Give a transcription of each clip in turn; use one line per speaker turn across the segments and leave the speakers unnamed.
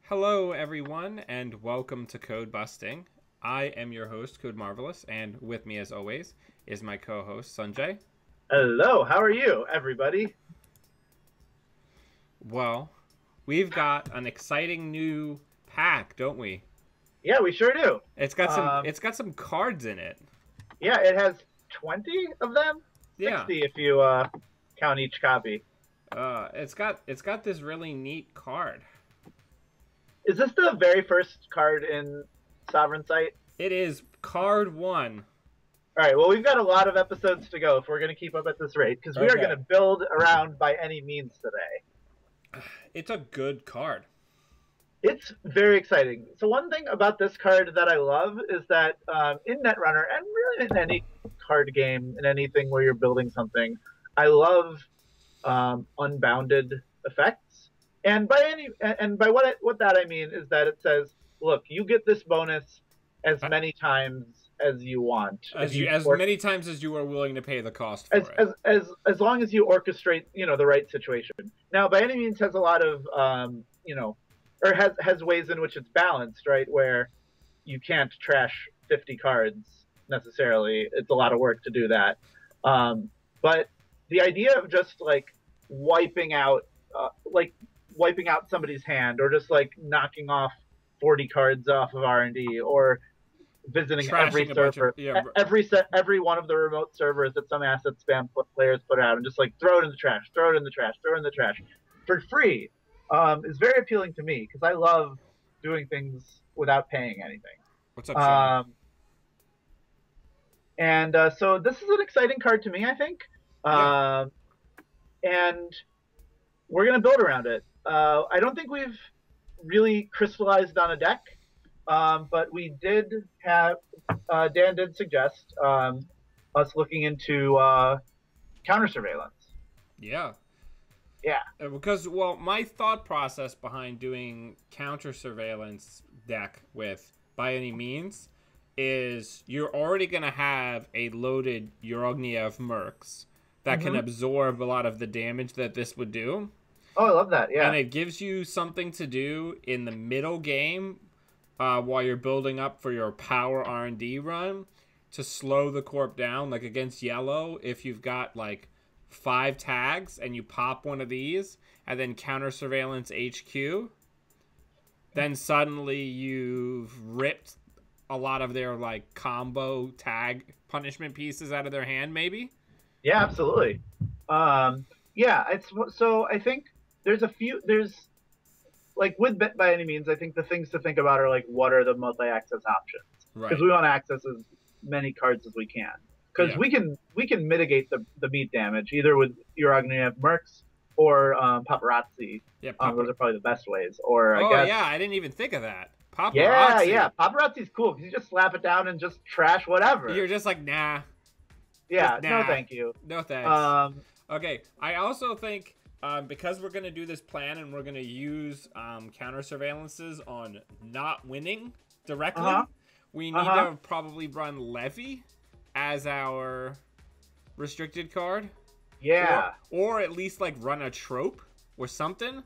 Hello, everyone, and welcome to Codebusting. I am your host, Code Marvelous, and with me, as always, is my co-host, Sanjay.
Hello, how are you, everybody?
Well, we've got an exciting new pack, don't we?
Yeah, we sure do.
It's got some. It's got some cards in it.
Yeah, it has 20 of them,
Yeah.
60 if you count each copy.
It's got this really neat card.
Is this the very first card in Sovereign Sight?
It is card one.
All right, well, we've got a lot of episodes to go if we're going to keep up at this rate, because we are going to build around by any means today.
It's a good card.
It's very exciting. So one thing about this card that I love is that in Netrunner, and really in any card game, in anything where you're building something, I love unbounded effects. And by what that I mean is that it says, look, you get this bonus as many times as you want.
As many times as you are willing to pay the cost for it.
As long as you orchestrate, the right situation. Now, by any means has a lot of or has ways in which it's balanced, right? Where you can't trash 50 cards necessarily. It's a lot of work to do that. But the idea of just wiping out somebody's hand, or just knocking off 40 cards off of R&D, or visiting
Trashing
every server, every one of the remote servers that some asset spam players put out, and just throw it in the trash, throw it in the trash, throw it in the trash for free, is very appealing to me, because I love doing things without paying anything.
What's up, Sean?
So this is an exciting card to me, I think.
Yeah.
And we're going to build around it. I don't think we've really crystallized on a deck, but we did have, Dan did suggest us looking into counter surveillance.
Yeah.
Yeah.
Because, well, my thought process behind doing counter surveillance deck with by any means is you're already going to have a loaded Urogniev Mercs that can absorb a lot of the damage that this would do.
Oh, I love that, yeah.
And it gives you something to do in the middle game while you're building up for your power R&D run to slow the corp down, like against yellow. If you've got 5 tags and you pop one of these and then counter surveillance HQ, then suddenly you've ripped a lot of their combo tag punishment pieces out of their hand, maybe.
Yeah, absolutely. So I think there's with Bet by any means, I think the things to think about are what are the multi-access options, because we want to access as many cards as we can, because we can mitigate the beat damage either with Urogniev Mercs or Paparazzi.
Yeah,
those are probably the best ways. Or
I didn't even think of that. Paparazzi.
Yeah, Paparazzi's cool because you just slap it down and just trash whatever.
You're just nah.
Yeah,
nah.
No thank you.
No thanks. Okay, I also think because we're going to do this plan and we're going to use counter surveillances on not winning directly, we need to probably run Levy as our restricted card.
Yeah.
Or at least run a trope or something.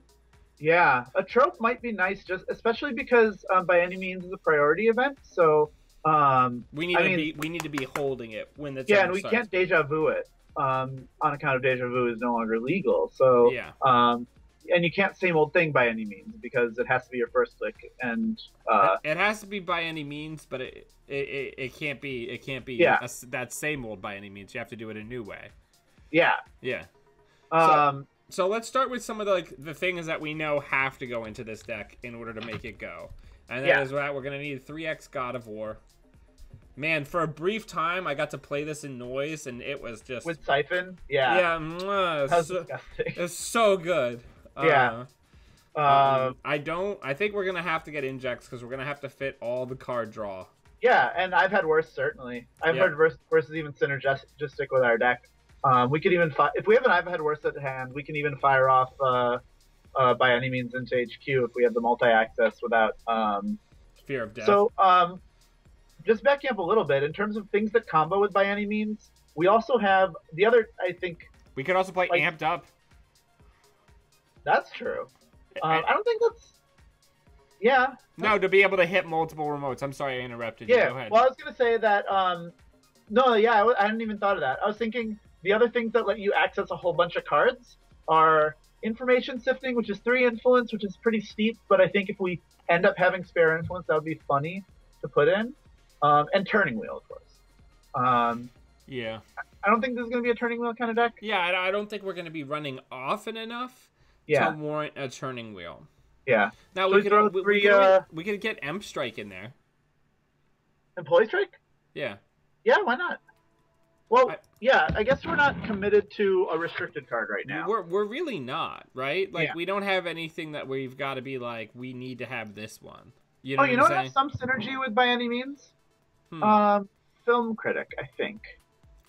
Yeah, a trope might be nice, just especially because by any means is a priority event. So
we need to be holding it when the
and we can't deja vu it on account of deja vu is no longer legal. So and you can't same old thing by any means, because it has to be your first click, and
it has to be by any means, but it can't be that same old by any means. You have to do it a new way.
Yeah.
So let's start with some of the things that we know have to go into this deck in order to make it go. And that is that we're going to need 3x God of War. Man, for a brief time, I got to play this in Noise, and it was just...
With Siphon? Yeah.
Yeah, it's so good.
Yeah.
I think we're going to have to get injects, because we're going to have to fit all the card draw.
Yeah, and I've had worse, certainly. I've heard versus even synergistic with our deck. We could even if we have an I've had worse at hand, we can even fire off by any means into HQ if we have the multi-access without
fear of death.
So just backing up a little bit in terms of things that combo with by any means, we also have the other. I think
we could also play Amped Up.
That's true. I don't think that's. Yeah.
No, to be able to hit multiple remotes. I'm sorry I interrupted you.
Yeah.
Go ahead.
Well, I was gonna say that. No, yeah, I hadn't even thought of that. I was thinking the other things that let you access a whole bunch of cards are information sifting, which is 3 influence, which is pretty steep. But I think if we end up having spare influence, that would be funny to put in. And turning wheel, of course.
Yeah.
I don't think this is gonna be a turning wheel kind of deck.
Yeah, I don't think we're going to be running often enough
Yeah.
to warrant a turning wheel.
Yeah.
Now
So
we could get M Strike in there.
Employee strike?
Yeah.
Yeah, why not? Well, yeah, I guess we're not committed to a restricted card right now.
We're really not, right? Like
Yeah.
we don't have anything that we've got to be like we need to have this one. You
Oh,
know
you
what
know
I'm
what
saying?
has some synergy with by any means?
Hmm.
Film critic, I think.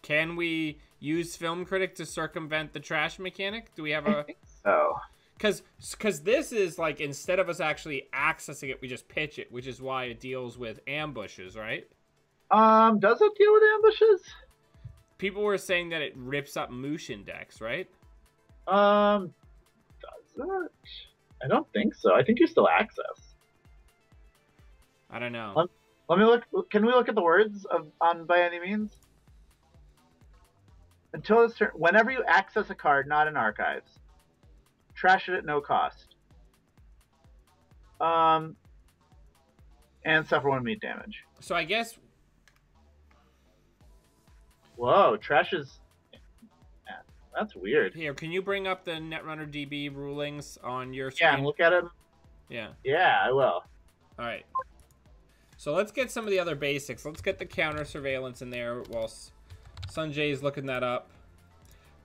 Can we use Film Critic to circumvent the trash mechanic? Do we have
I think so.
Because this is like instead of us actually accessing it, we just pitch it, which is why it deals with ambushes, right?
Does it deal with ambushes?
People were saying that it rips up Mushin decks, right?
Does it? I don't think so. I think you still access.
I don't know.
Let me look. Can we look at the words on by any means? Until this turn, whenever you access a card not in archives, trash it at no cost. And suffer 1 meat damage.
So I guess.
Whoa, trash is. That's weird.
Here, can you bring up the Netrunner DB rulings on your screen?
Yeah, and look at it.
Yeah.
Yeah, I will.
All right. So let's get some of the other basics. Let's get the counter surveillance in there while Sanjay's looking that up.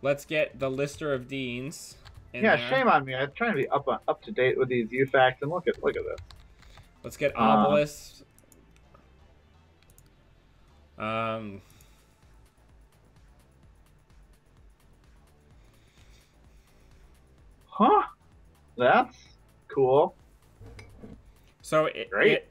Let's get the lister of deans in there.
Shame on me. I'm trying to be up to date with these UFACts, and look at this.
Let's get Obelisk.
Huh? That's cool.
So
Great.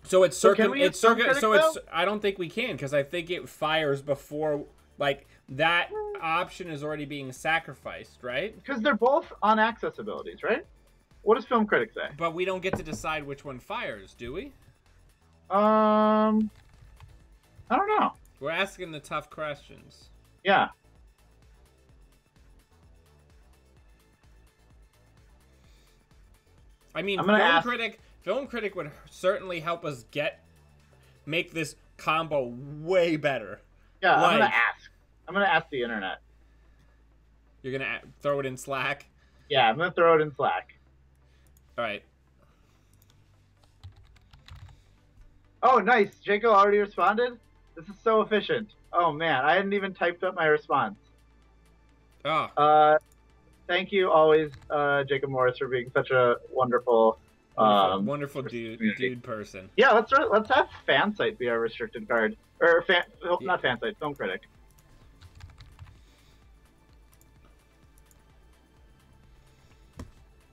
So it's
can we use Film Critic,
so it's
though?
I don't think we can because I think it fires before like that option is already being sacrificed, right?
Because they're both on access abilities, right? What does Film Critic say?
But we don't get to decide which one fires, do we?
I don't know.
We're asking the tough questions.
Yeah.
I mean,
I'm gonna ask...
Film Critic would certainly help us make this combo way better.
Yeah,
like,
I'm gonna ask the internet.
You're gonna throw it in Slack?
Yeah, I'm gonna throw it in Slack.
All right.
Oh, nice. Jacob already responded? This is so efficient. Oh, man. I hadn't even typed up my response.
Oh.
Thank you always, Jacob Morris, for being such a wonderful
wonderful dude person.
Yeah, let's have fan site be our restricted card. Or not fan site, Film Critic.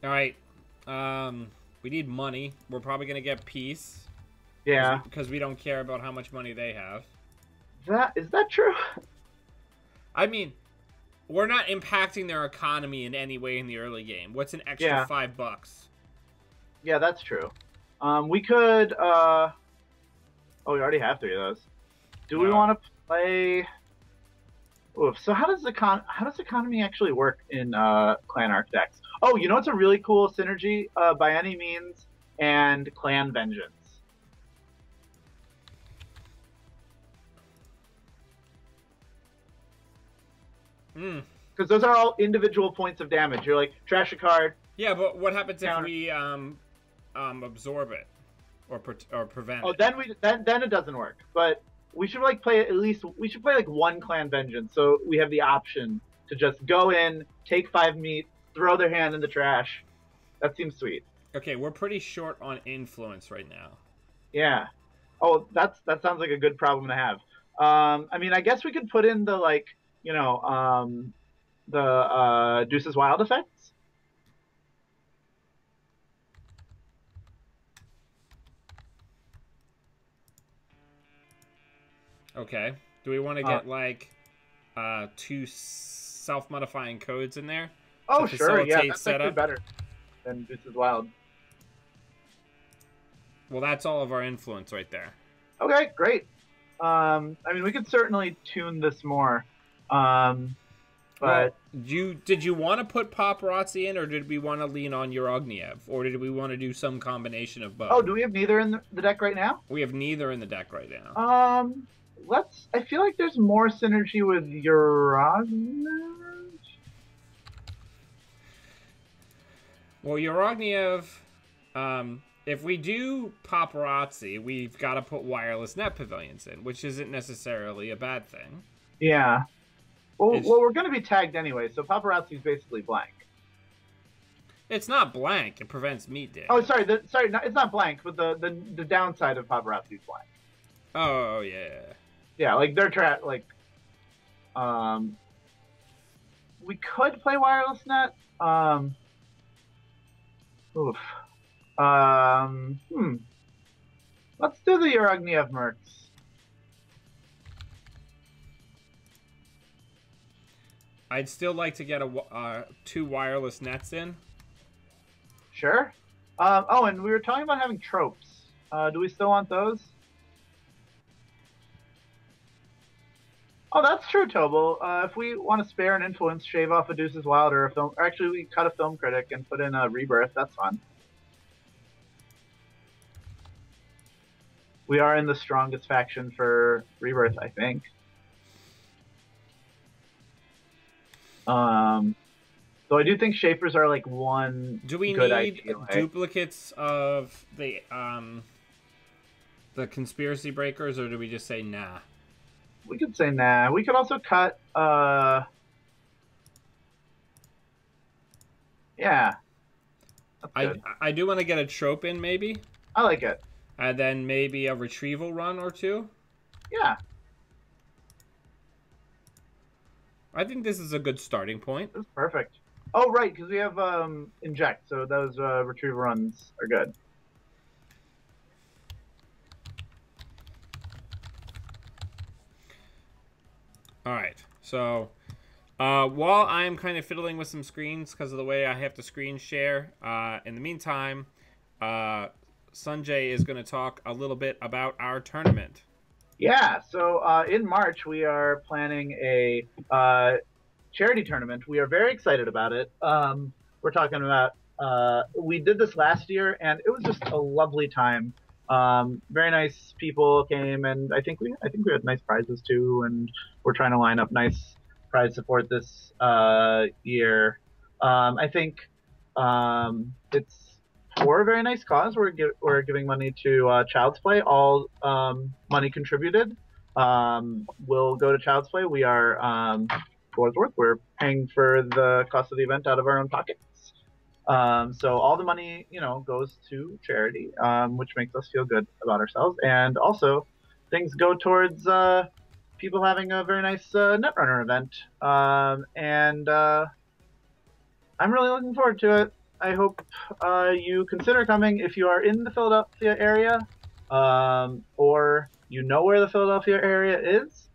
All right. We need money. We're probably gonna get peace.
Yeah.
Because we don't care about how much money they have.
Is that true?
I mean, we're not impacting their economy in any way in the early game. What's an extra $5?
Yeah, that's true. We could. Oh, we already have 3 of those. Do we want to play? Oof. So how does economy actually work in Clan Arc decks? Oh, you know what's a really cool synergy? By any means, and Clan Vengeance. Because those are all individual points of damage. You're like, trash a card.
Yeah, but what happens if we absorb it or prevent it?
Then it doesn't work. But we should play like 1 Clan Vengeance, so we have the option to just go in, take 5 meat, throw their hand in the trash. That seems sweet.
Okay, we're pretty short on influence right now.
Yeah. Oh, that sounds like a good problem to have. I mean, I guess we could put in the the Deuce's Wild effects.
Okay. Do we want to get 2 self-modifying codes in there?
Oh, sure. Yeah, that's actually better. than Deuces Wild.
Well, that's all of our influence right there.
Okay, great. I mean, we could certainly tune this more. But
did you want to put Paparazzi in, or did we want to lean on Urogniev, or did we want to do some combination of both?
Oh, do we have neither in the deck right now?
We have neither in the deck right now.
I feel like there's more synergy with Urogniev.
Well, Urogniev, if we do Paparazzi, we've got to put wireless net pavilions in, which isn't necessarily a bad thing.
Yeah. Well, we're going to be tagged anyway, so Paparazzi is basically blank.
It's not blank. It prevents meat damage.
Oh, sorry. It's not blank, but the downside of Paparazzi is blank.
Oh, yeah.
Yeah, like they're we could play wireless net. Oof. Let's do the Urogniev Mercs.
I'd still like to get 2 wireless nets in.
Sure. Oh, and we were talking about having tropes. Do we still want those? Oh, that's true, Tobal. If we want to spare an influence, shave off a Deuces Wild or a film... Or actually, we cut a film critic and put in a Rebirth. That's fun. We are in the strongest faction for Rebirth, I think. Though I do think Shapers are like one
Do we
good
need
idea,
duplicates of the Conspiracy Breakers, or do we just say nah?
We could say nah. We could also cut, yeah.
I do want to get a trope in, maybe.
I like it.
And then maybe a retrieval run or 2.
Yeah.
I think this is a good starting point.
That's perfect. Oh, right, because we have inject, so those retrieval runs are good.
All right, so while I'm kind of fiddling with some screens because of the way I have to screen share, in the meantime, Sanjay is going to talk a little bit about our tournament.
Yeah, so in March we are planning a charity tournament. We are very excited about it. We're talking about we did this last year, and it was just a lovely time. Very nice people came, and I think we had nice prizes too. And we're trying to line up nice prize support this year. I think it's for a very nice cause. We're giving money to Child's Play. All money contributed will go to Child's Play. We are for what it's worth, we're paying for the cost of the event out of our own pockets. So all the money, goes to charity, which makes us feel good about ourselves. And also, things go towards people having a very nice Netrunner event. And I'm really looking forward to it. I hope you consider coming if you are in the Philadelphia area, or you know where the Philadelphia area is.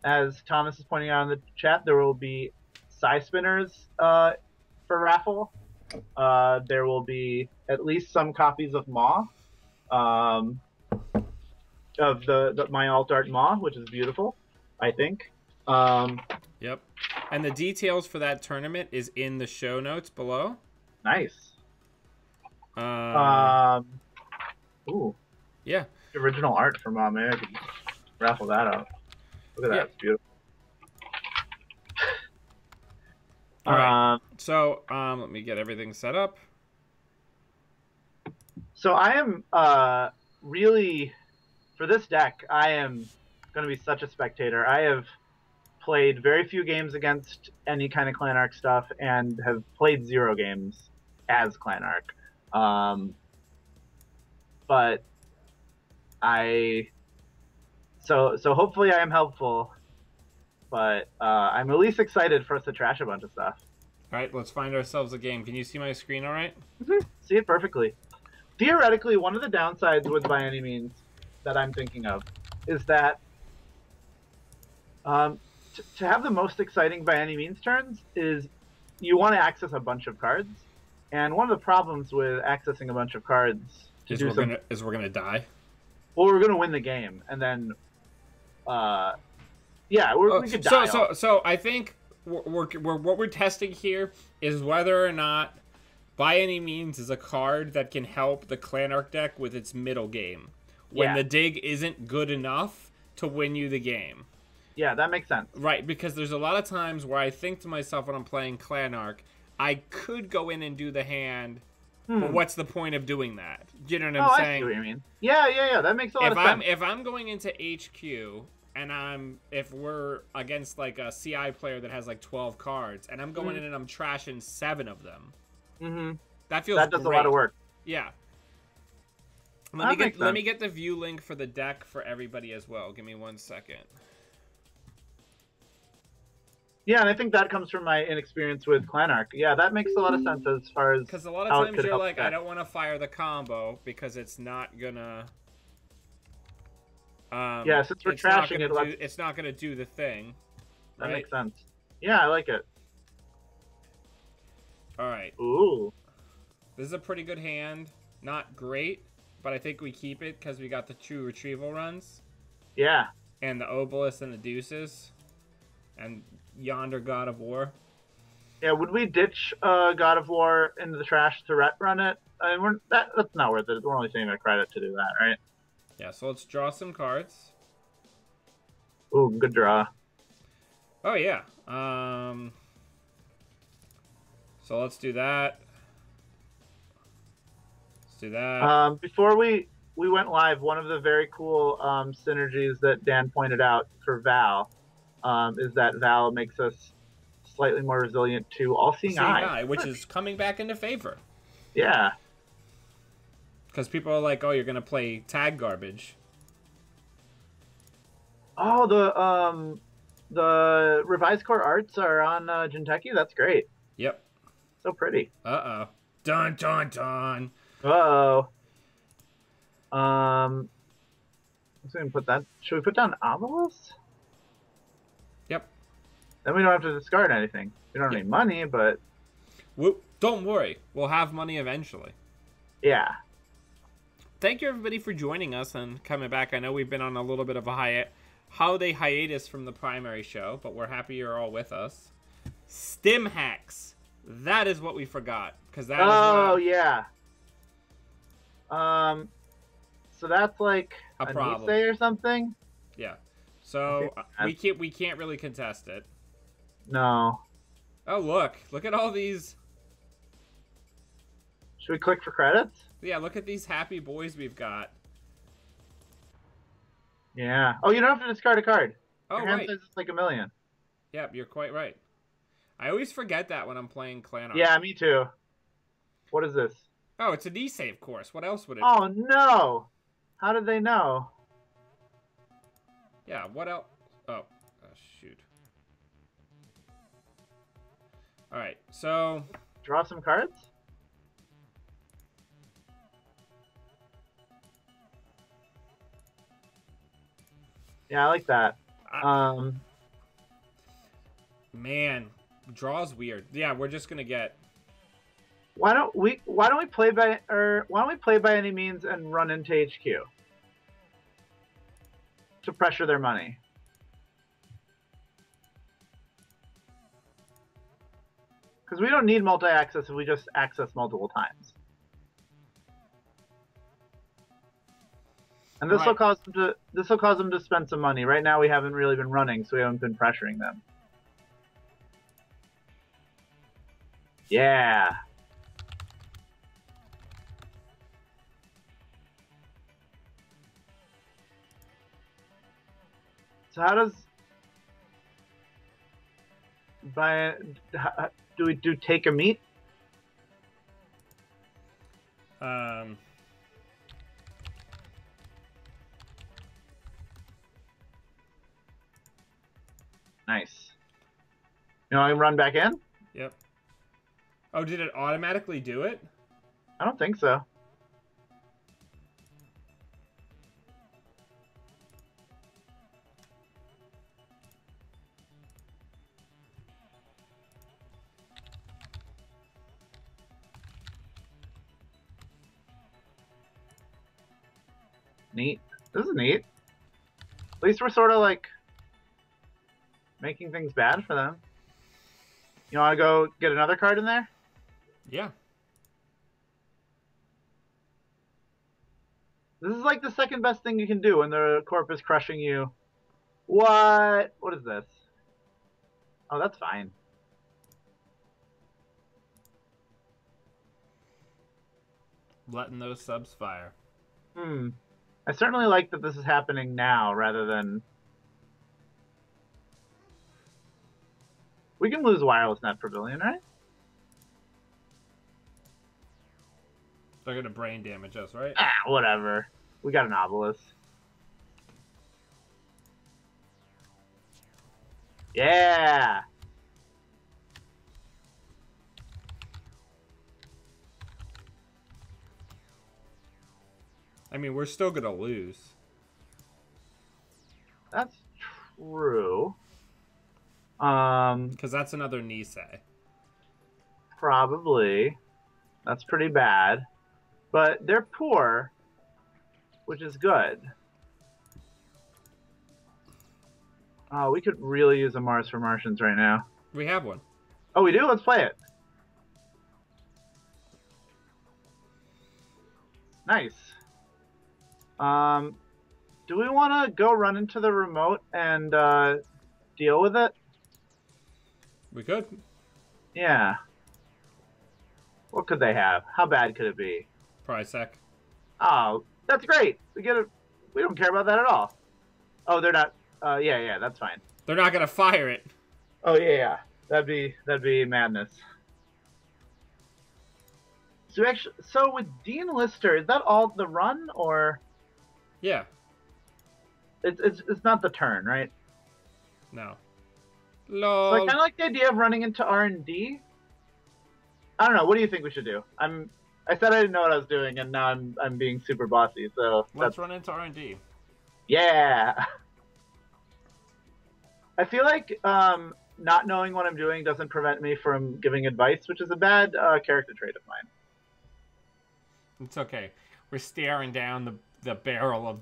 As Thomas is pointing out in the chat, there will be Psy Spinners for raffle. There will be at least some copies of Maw, of the my alt art Maw, which is beautiful, I think.
Yep. And the details for that tournament is in the show notes below.
Nice. Ooh.
Yeah.
Original art from Maw. Maybe I could raffle that out. Look at that. It's beautiful.
All right. So let me get everything set up.
So I am really, for this deck, I am going to be such a spectator. I have played very few games against any kind of Clan Arc stuff and have played 0 games as Clan Arc. But so hopefully I am helpful, but I'm at least excited for us to trash a bunch of stuff.
All right, let's find ourselves a game. Can you see my screen all right?
Mm-hmm. See it perfectly. Theoretically, one of the downsides with By Any Means that I'm thinking of is that to have the most exciting By Any Means turns is you want to access a bunch of cards. And one of the problems with accessing a bunch of cards to
Is
do some,
we're gonna die.
well, we're gonna win the game, and then, uh, yeah,
Oh,
we could die.
so I think what we're testing here is whether or not, by any means, is a card that can help the Clanarch deck with its middle game when
Yeah.
the dig isn't good enough to win you the game.
Yeah, that makes sense.
Right, because there's a lot of times where I think to myself when I'm playing Clanarch, I could go in and do the hand, but what's the point of doing that? You know what I'm saying?
I see what you mean. Yeah. That makes a lot of sense.
If I'm going into HQ and if we're against like a CI player that has like 12 cards and I'm going in and I'm trashing 7 of them, that feels
that does
great.
a lot of work.
Yeah. Let me get the view link for the deck for everybody as well. Give me 1 second.
Yeah, and I think that comes from my inexperience with Clanarch. Yeah, that makes a lot of sense as far as
because a lot of times you're like, I don't want to fire the combo because it's not gonna.
Yeah, since we're trashing it,
it's not gonna do the thing.
That
right?
makes sense. Yeah, I like it.
All right.
Ooh.
This is a pretty good hand. Not great, but I think we keep it because we got the 2 retrieval runs.
Yeah.
And the obelisk and the deuces. And yonder God of War.
Yeah, would we ditch God of War into the trash to run it? I mean, that's not worth it. We're only taking a credit to do that, right?
Yeah, so let's draw some cards.
Ooh, good draw.
Oh, yeah. So let's do that. Let's do that.
Before we went live, one of the very cool synergies that Dan pointed out for Val is that Val makes us slightly more resilient to All-Seeing Eye.
Which is coming back into favor.
Yeah.
Because people are like, oh, you're going to play tag garbage.
Oh, the revised core arts are on Jinteki? That's great.
Yep.
So pretty.
Uh-oh. Dun, dun, dun.
Uh-oh. Let's see, put that. Should we put down Obelisk?
Yep.
Then we don't have to discard anything. We don't have any money, but...
Don't worry. We'll have money eventually.
Yeah.
Thank you, everybody, for joining us and coming back. I know we've been on a little bit of a holiday hiatus from the primary show, but we're happy you're all with us. Stim hacks. That is what we forgot.
Yeah. So that's like
a problem
or something?
Yeah. So we can't really contest it.
No.
Oh, look at all these.
Should we click for credits?
Yeah, look at these happy boys we've got.
Yeah. Oh, you don't have to discard a card.
Oh,
Your hand
right.
says it's like 1,000,000.
Yep, you're quite right. I always forget that when I'm playing Clanarch.
Yeah, me too. What is this?
Oh, it's a D-save course. What else would it
Oh, no. How did they know?
Yeah, what else? Oh, shoot. All right, so...
Draw some cards? Yeah, I like that.
Man, draw's weird. Yeah, we're just gonna get...
Why don't we play by any means and run into HQ to pressure their money? Because we don't need multi-access if we just access multiple times. And this will cause them to spend some money. Right now we haven't really been running, so we haven't been pressuring them. Yeah. So how does do we do take a meet? Nice. You know, I can run back in?
Yep. Oh, did it automatically do it?
I don't think so. Neat. This is neat. At least we're sort of like making things bad for them. You want to go get another card in there?
Yeah.
This is like the second best thing you can do when the corp is crushing you. What? What is this? Oh, that's fine.
Letting those subs fire.
I certainly like that this is happening now rather than... We can lose wireless net pavilion, right?
They're gonna brain damage us, right?
Ah, whatever. We got an obelisk. Yeah!
I mean, we're still gonna lose.
That's true.
Because that's another Nisei.
Probably. That's pretty bad. But they're poor, which is good. Oh, we could really use a Mars for Martians right now.
We have one.
Oh, we do? Let's play it. Nice. Do we want to go run into the remote and deal with it?
We could.
Yeah. What could they have? How bad could it be?
Probably sec.
Oh, that's great. We get it. We don't care about that at all. Oh, they're not. Yeah, that's fine.
They're not gonna fire it.
Oh yeah. That'd be madness. So with Dean Lister, is that all the run or?
Yeah.
It's not the turn, right?
No.
So I
Lol.
kind of like the idea of running into R&D. I don't know. What do you think we should do? I said I didn't know what I was doing, and now I'm being super bossy. So
Let's run into R&D.
Yeah. I feel like not knowing what I'm doing doesn't prevent me from giving advice, which is a bad character trait of mine.
It's okay. We're staring down the barrel of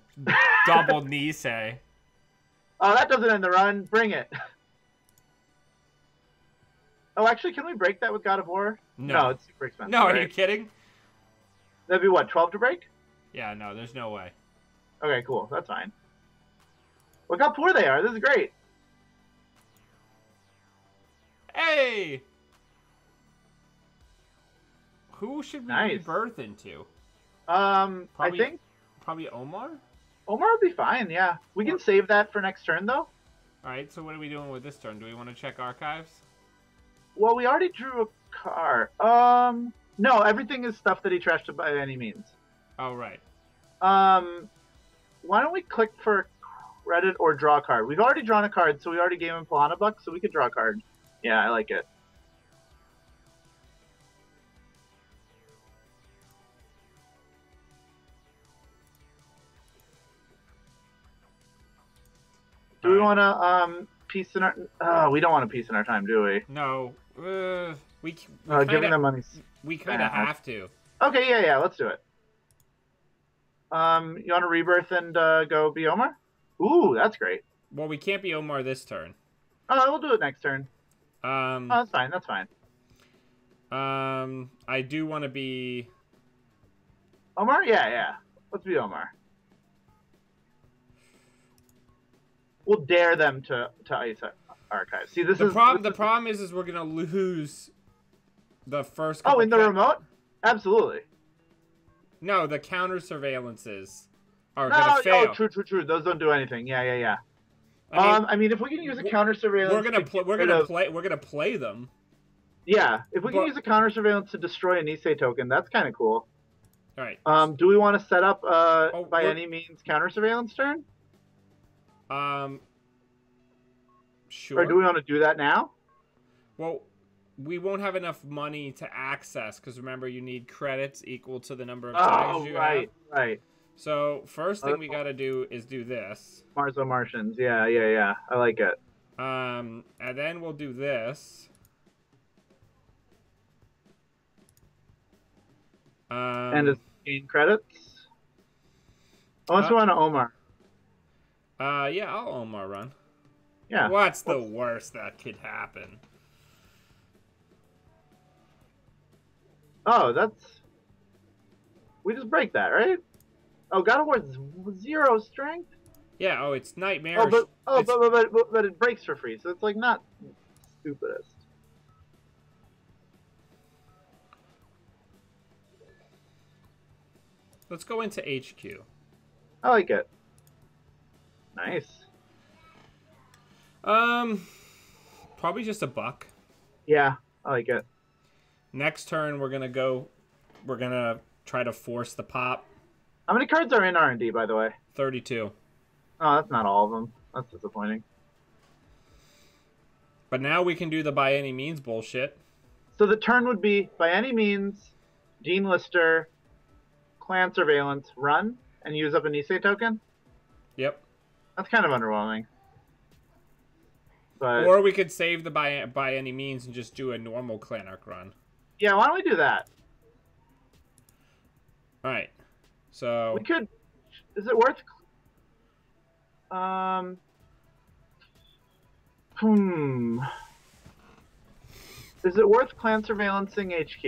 double Nisei.
Oh, that doesn't end the run. Bring it. Oh, actually, can we break that with God of War? No, it's super expensive.
No,
right?
are you kidding?
That'd be what, 12 to break?
Yeah, no, there's no way.
Okay, cool. That's fine. Look how poor they are. This is great.
Hey! Who should we
Nice.
rebirth into?
I think
Probably Omar?
Omar would be fine, yeah. We can save that for next turn, though.
Alright, so what are we doing with this turn? Do we want to check archives?
Well, we already drew a card. No, everything is stuff that he trashed by any means.
Oh, right.
Why don't we click for credit or draw a card? We've already drawn a card, so we already gave him Piranha Buck, so we could draw a card. Yeah, I like it. Do we want to piece in our? We don't want to piece in our time, do we?
No. We
giving them money.
We kind of have to.
Okay, yeah, let's do it. You want to rebirth and go be Omar? Ooh, that's great.
Well, we can't be Omar this turn.
Oh, we'll do it next turn.
Oh,
that's fine. That's fine.
I do want to be
Omar. Yeah. Let's be Omar. We'll dare them to ice archive. See, this
the
is
problem.
This
The problem is we're gonna lose the first.
Oh, in the remote? Absolutely.
No, the counter surveillances are gonna fail.
Oh, true. Those don't do anything. Yeah.
I
mean, if we can use a counter surveillance,
we're gonna play them.
Yeah, if we can use a counter surveillance to destroy a Nisei token, that's kind of cool.
All right.
Do we want to set up by any means counter surveillance turn?
Sure.
Or do we want to do that now?
Well, we won't have enough money to access because remember, you need credits equal to the number of tags you have.
Right.
So first thing we gotta do is do this.
Marzo Martians. Yeah. I like it.
And then we'll do this.
And it's gain credits. Unless we want to Omar.
Yeah, I'll Omar run.
Yeah.
What's the worst that could happen?
Oh, that's... We just break that, right? Oh, God of War 0 strength?
Yeah, oh, it's nightmarish.
But it breaks for free, so it's like not stupidest.
Let's go into HQ.
I like it. Nice.
Probably just a buck.
Yeah, I like it.
Next turn, we're gonna try to force the pop.
How many cards are in R&D, by the way?
32.
Oh, that's not all of them. That's disappointing.
But now we can do the by any means bullshit.
So the turn would be, by any means, Gene Lister, Clan Surveillance, run, and use up a Nisei token?
Yep.
That's kind of underwhelming. But
or we could save the by any means and just do a normal Clan Arc run.
Yeah, why don't we do that?
Alright. So...
We could... Is it worth... Is it worth Clan Surveillancing HQ?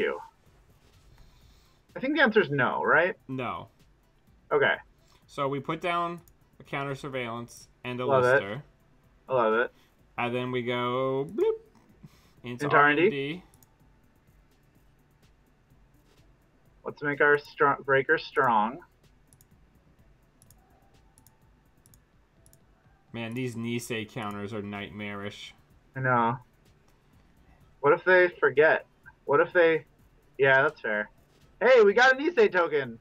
I think the answer is no, right?
No.
Okay.
So we put down a counter surveillance and a
Love
lister.
It. I love it.
And then we go bloop, into
R&D.
R&D.
Let's make our breaker strong.
Man, these Nisei counters are nightmarish.
I know. What if they forget? What if they... Yeah, that's fair. Hey, we got a Nisei token!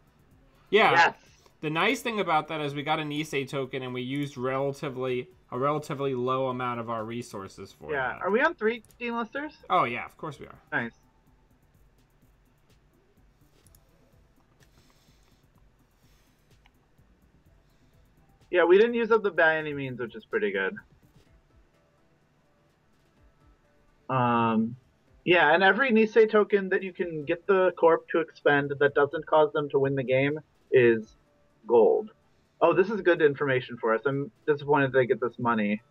Yeah.
Yes!
The nice thing about that is we got a Nisei token and we used a relatively low amount of our resources for
Yeah.
that.
Are we on 3 Dean Listers?
Oh, yeah, of course we are.
Nice. Yeah, we didn't use up the by any means, which is pretty good. Yeah, and every Nisei token that you can get the Corp to expend that doesn't cause them to win the game is gold. Oh, this is good information for us. I'm disappointed they get this money.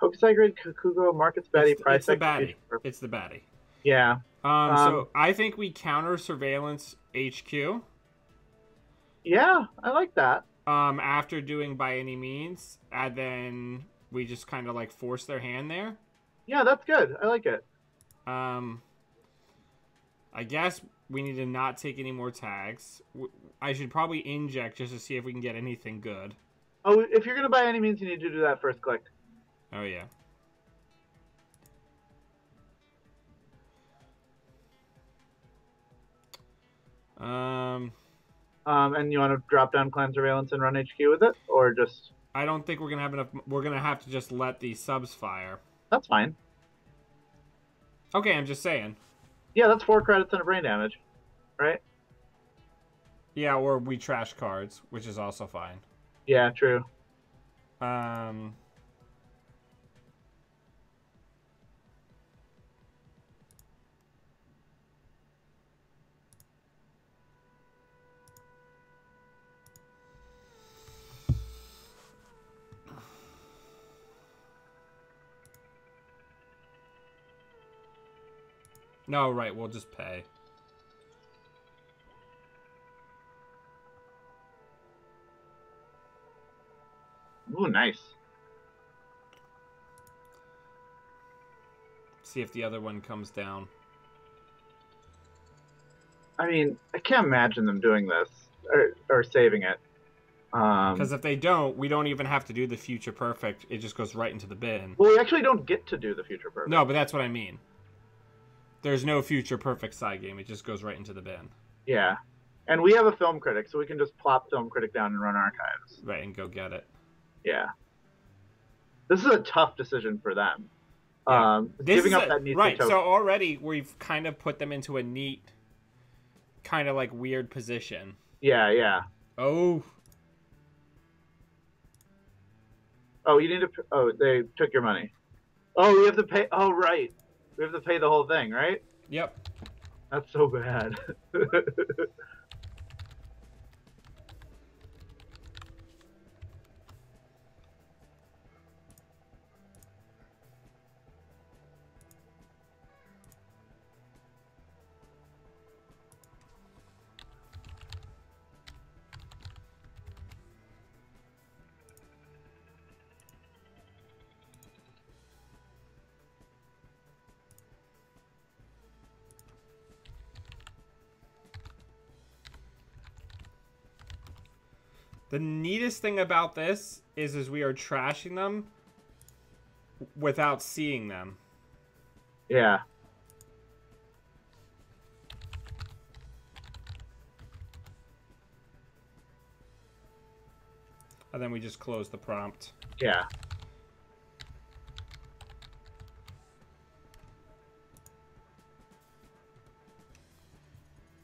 Hokusai Grid, Kakugo, Markets Baddie, Price
It's the baddie. It's the baddie.
Yeah.
So I think we counter surveillance HQ.
Yeah, I like that.
After doing by any means, and then we just kind of like force their hand there.
Yeah, that's good. I like it.
I guess we need to not take any more tags. I should probably inject just to see if we can get anything good.
Oh, if you're gonna buy any means, you need to do that first click.
Oh yeah.
And you want to drop down Clan Surveillance and run HQ with it, or just?
I don't think we're gonna have enough. We're gonna have to just let these subs fire.
That's fine.
Okay, I'm just saying.
Yeah, that's 4 credits and a brain damage, right?
Yeah, or we trash cards, which is also fine.
Yeah, true.
No, right, we'll just pay.
Ooh, nice.
See if the other one comes down.
I mean, I can't imagine them doing this or saving it.
Because if they don't, we don't even have to do the future perfect. It just goes right into the bin.
Well, we actually don't get to do the future perfect.
No, but that's what I mean. There's no future perfect side game. It just goes right into the bin.
Yeah. And we have a film critic, so we can just plop film critic down and run archives.
Right, and go get it.
Yeah. This is a tough decision for them.
Yeah.
Giving up that Nisei
right,
token.
so already we've kind of put them into a neat, kind of like weird position.
Yeah, yeah.
Oh.
Oh, you need to... Oh, they took your money. Oh, we have to pay... Oh, right. We have to pay the whole thing, right?
Yep.
That's so bad.
The neatest thing about this is we are trashing them without seeing them.
Yeah.
And then we just close the prompt.
Yeah.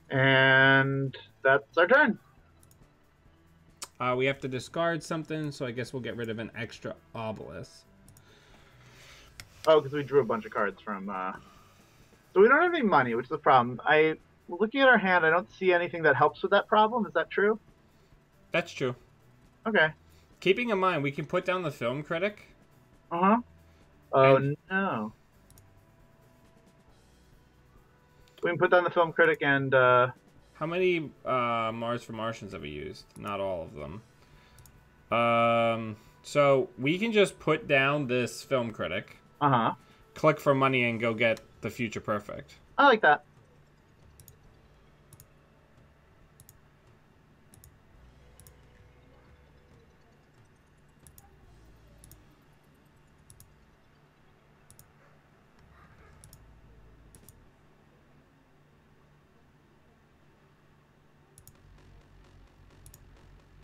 And that's our turn.
We have to discard something, so I guess we'll get rid of an extra obelisk.
Oh, because we drew a bunch of cards from... So we don't have any money, which is a problem. Looking at our hand, I don't see anything that helps with that problem. Is that true?
That's true.
Okay.
Keeping in mind, we can put down the film critic.
Uh-huh. Oh, no. We can put down the film critic and...
How many Mars for Martians have we used? Not all of them. So we can just put down this film critic.
Uh-huh.
Click for money and go get the future perfect.
I like that.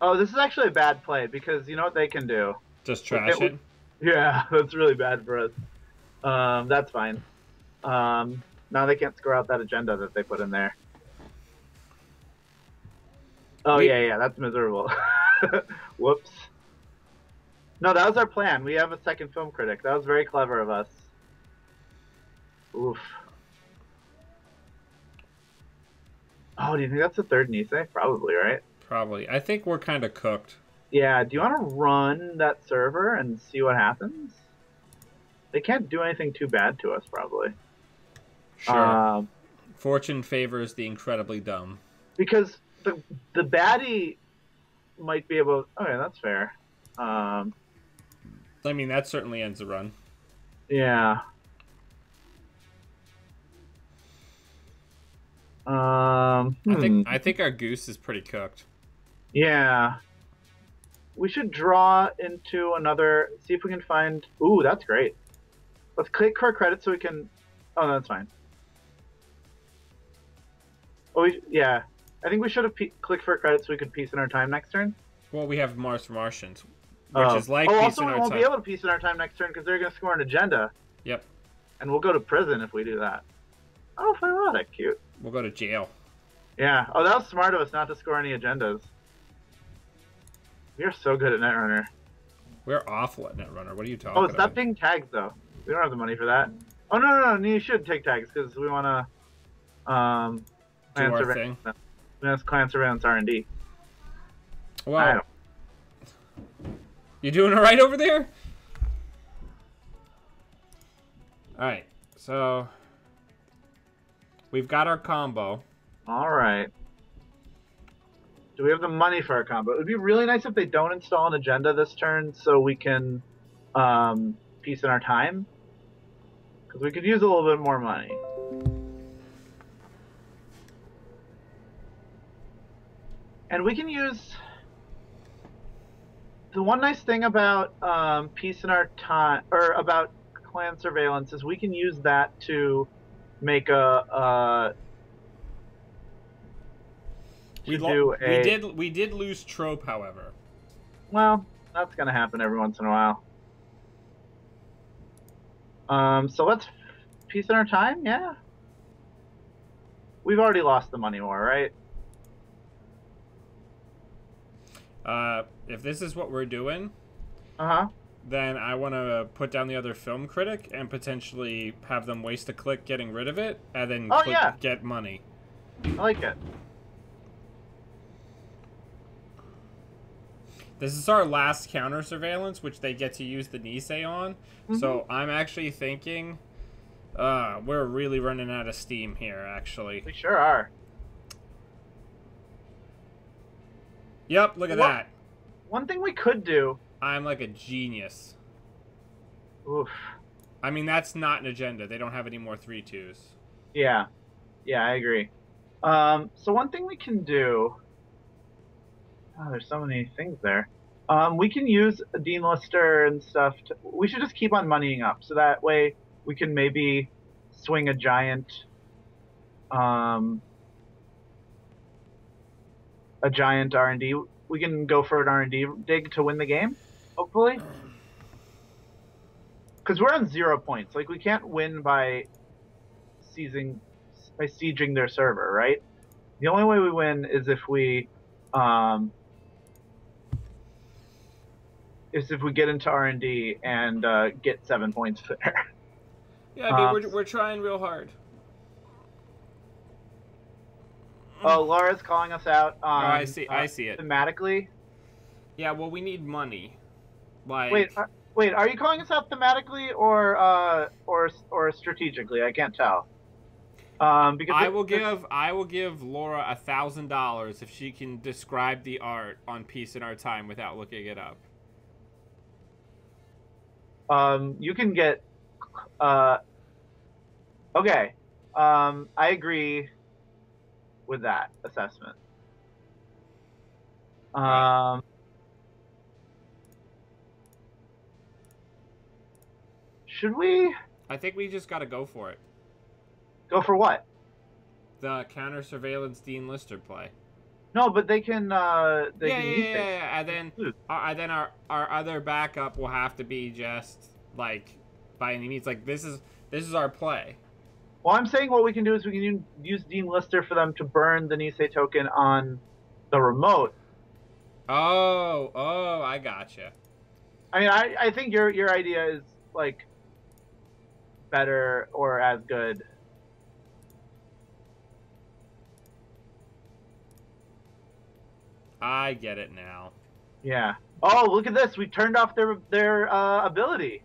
Oh, this is actually a bad play because you know what they can do?
Just trash it?
Yeah, that's really bad for us. That's fine. Now they can't score out that agenda that they put in there. Oh, yeah, that's miserable. Whoops. No, that was our plan. We have a second film critic. That was very clever of us. Oof. Oh, do you think that's the third Nisei? Probably, right?
Probably. I think we're kind of cooked.
Yeah, do you want to run that server and see what happens? They can't do anything too bad to us, probably.
Sure. Fortune favors the incredibly dumb.
Because the baddie might be able... Okay, that's fair.
I mean, that certainly ends the run.
Yeah.
I think our goose is pretty cooked.
Yeah. We should draw into another... See if we can find... Ooh, that's great. Let's click core credit so we can... Oh, no, that's fine. Oh, yeah. I think we should have clicked for credit so we could piece in our time next turn.
Well, we have Mars for Martians, which is like
piece
also
in our time. Also, we won't be able to piece in our time next turn because they're going to score an agenda.
Yep.
And we'll go to prison if we do that. Oh, Philotic, cute.
We'll go to jail.
Yeah. Oh, that was smart of us not to score any agendas. We are so good at Netrunner.
We're awful at Netrunner. What are you talking about?
Oh, stop taking tags, though. We don't have the money for that. Oh, no, you should take tags because we want to...
do our thing.
That's client surveillance R&D.
Wow. You doing all right over there? All right. So we've got our combo.
All right. Do we have the money for our combo? It would be really nice if they don't install an agenda this turn so we can piece in our time. Because we could use a little bit more money. And we can use... The one nice thing about peace in our time, or about clan surveillance, is we can use that to make
we did lose trope, however.
Well, that's gonna happen every once in a while. So let's peace in our time, yeah. We've already lost the money war, right?
If this is what we're doing,
then
I want to put down the other film critic and potentially have them waste a click getting rid of it, and then get money.
I like it.
This is our last counter surveillance, which they get to use the Nisei on. So I'm actually thinking we're really running out of steam here, actually.
We sure are.
Yep, look at that.
One thing we could do...
I'm like a genius.
Oof.
I mean, that's not an agenda. They don't have any more 3-2s.
Yeah. Yeah, I agree. So one thing we can do... Oh, there's so many things there. We can use a Dean Lister and stuff. We should just keep on moneying up, so that way we can maybe swing um, a giant R&D. We can go for an R&D dig to win the game, hopefully. Because we're on 0 points. Like we can't win by sieging their server, right? The only way we win um, is if we get into R&D and get 7 points there.
Yeah, I mean we're trying real hard.
Oh, Laura's calling us out
Oh,
on
I see it.
thematically.
Yeah, well, we need money. Like,
Wait, are you calling us out thematically or strategically? I can't tell. Because
I will give Laura $1,000 if she can describe the art on Peace in Our Time without looking it up.
You can get. Okay. I agree with that assessment.
Right.
Should we
I think we just gotta go for it.
go for what?
The counter surveillance Dean Lister play.
No, but they can.
Yeah. And then our other backup will have to be just like by any means. Like this is our play.
Well, I'm saying what we can do is we can use Dean Lister for them to burn the Nisei token on the remote.
Oh, I gotcha.
I mean, I think your idea is like better or as good.
I get it now.
Yeah. Oh, look at this! We turned off their ability.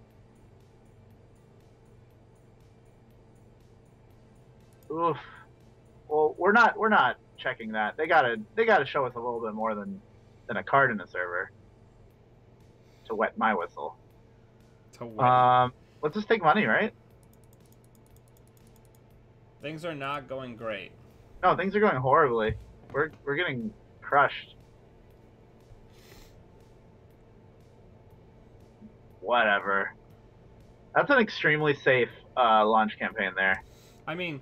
Oof. Well, we're not checking that. They gotta show us a little bit more than a card in the server to wet my whistle. Let's just take money, right?
Things are not going great.
No, things are going horribly. We're getting crushed. Whatever. That's an extremely safe launch campaign there.
I mean,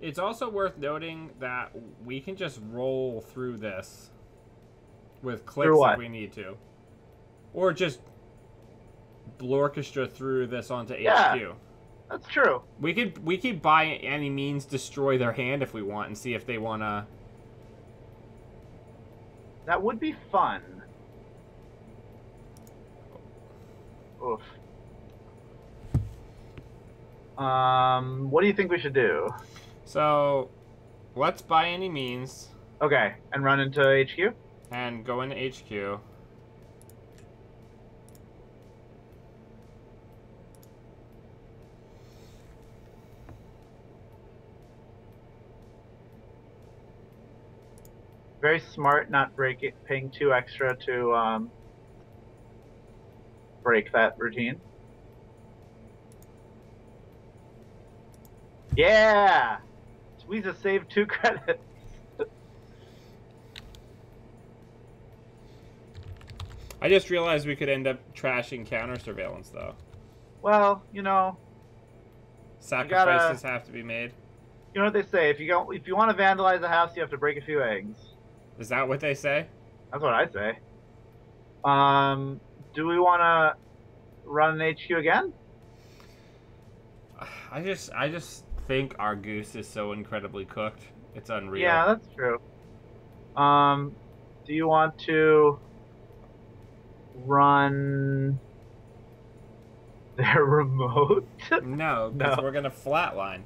it's also worth noting that we can just roll through this with clicks if we need to. Or just Blorchestra through this onto HQ.
That's true.
We could by any means destroy their hand if we want and see if they wanna.
That would be fun. Oof. What do you think we should do?
So, let's by any means.
Okay, and run into HQ?
And go into HQ.
Very smart, not paying 2 extra to break that routine. Yeah! Squeeze saved 2 credits.
I just realized we could end up trashing counter surveillance, though.
Well, you know,
sacrifices have to be made.
You know what they say: if you want to vandalize a house, you have to break a few eggs.
Is that what they say?
That's what I say. Do we want to run an HQ again?
I just think our goose is so incredibly cooked. It's unreal.
Yeah, that's true. Do you want to run their remote?
No, because we're gonna flatline.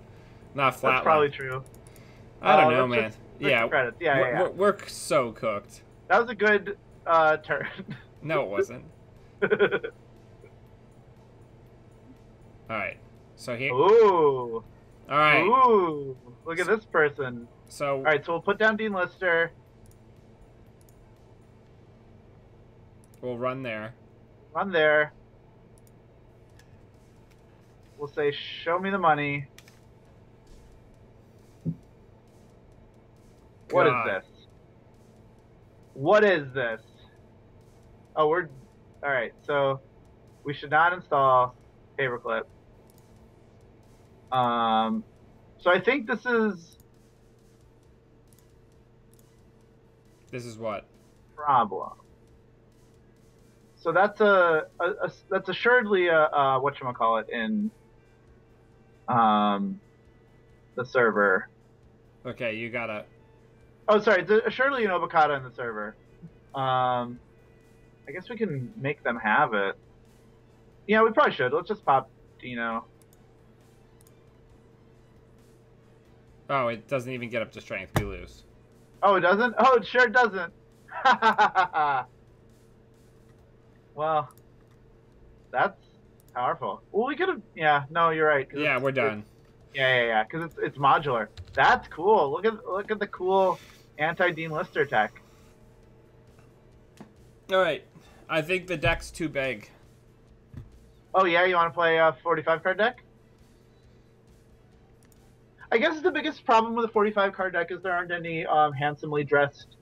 Not flatline.
That's probably true.
I don't know, man. Yeah,
credits. Yeah,
we're so cooked.
That was a good turn.
No, it wasn't. All right. So here.
Ooh.
All right.
Ooh. Look at this person.
So.
All right. So we'll put down Dean Lister.
We'll run there.
Run there. We'll say, "Show me the money." What is this? What is this? Oh, we're all right. So we should not install paperclip. So I think this is
This is what?
problem. So that's assuredly a whatchamacallit in um the server.
Okay, you gotta.
Oh, sorry, it's assuredly an obokata in the server. I guess we can make them have it. Yeah, we probably should. Let's just pop Dino.
Oh, it doesn't even get up to strength. We lose.
Oh, it doesn't? Oh, it sure doesn't. Well, that's powerful. Well, we could have. Yeah, no, you're right.
Yeah, we're done.
Yeah. Because it's modular. That's cool. Look at the cool anti-Dean Lister tech.
All right, I think the deck's too big.
Oh yeah, you want to play a 45 card deck? I guess the biggest problem with a 45 card deck is there aren't any handsomely dressed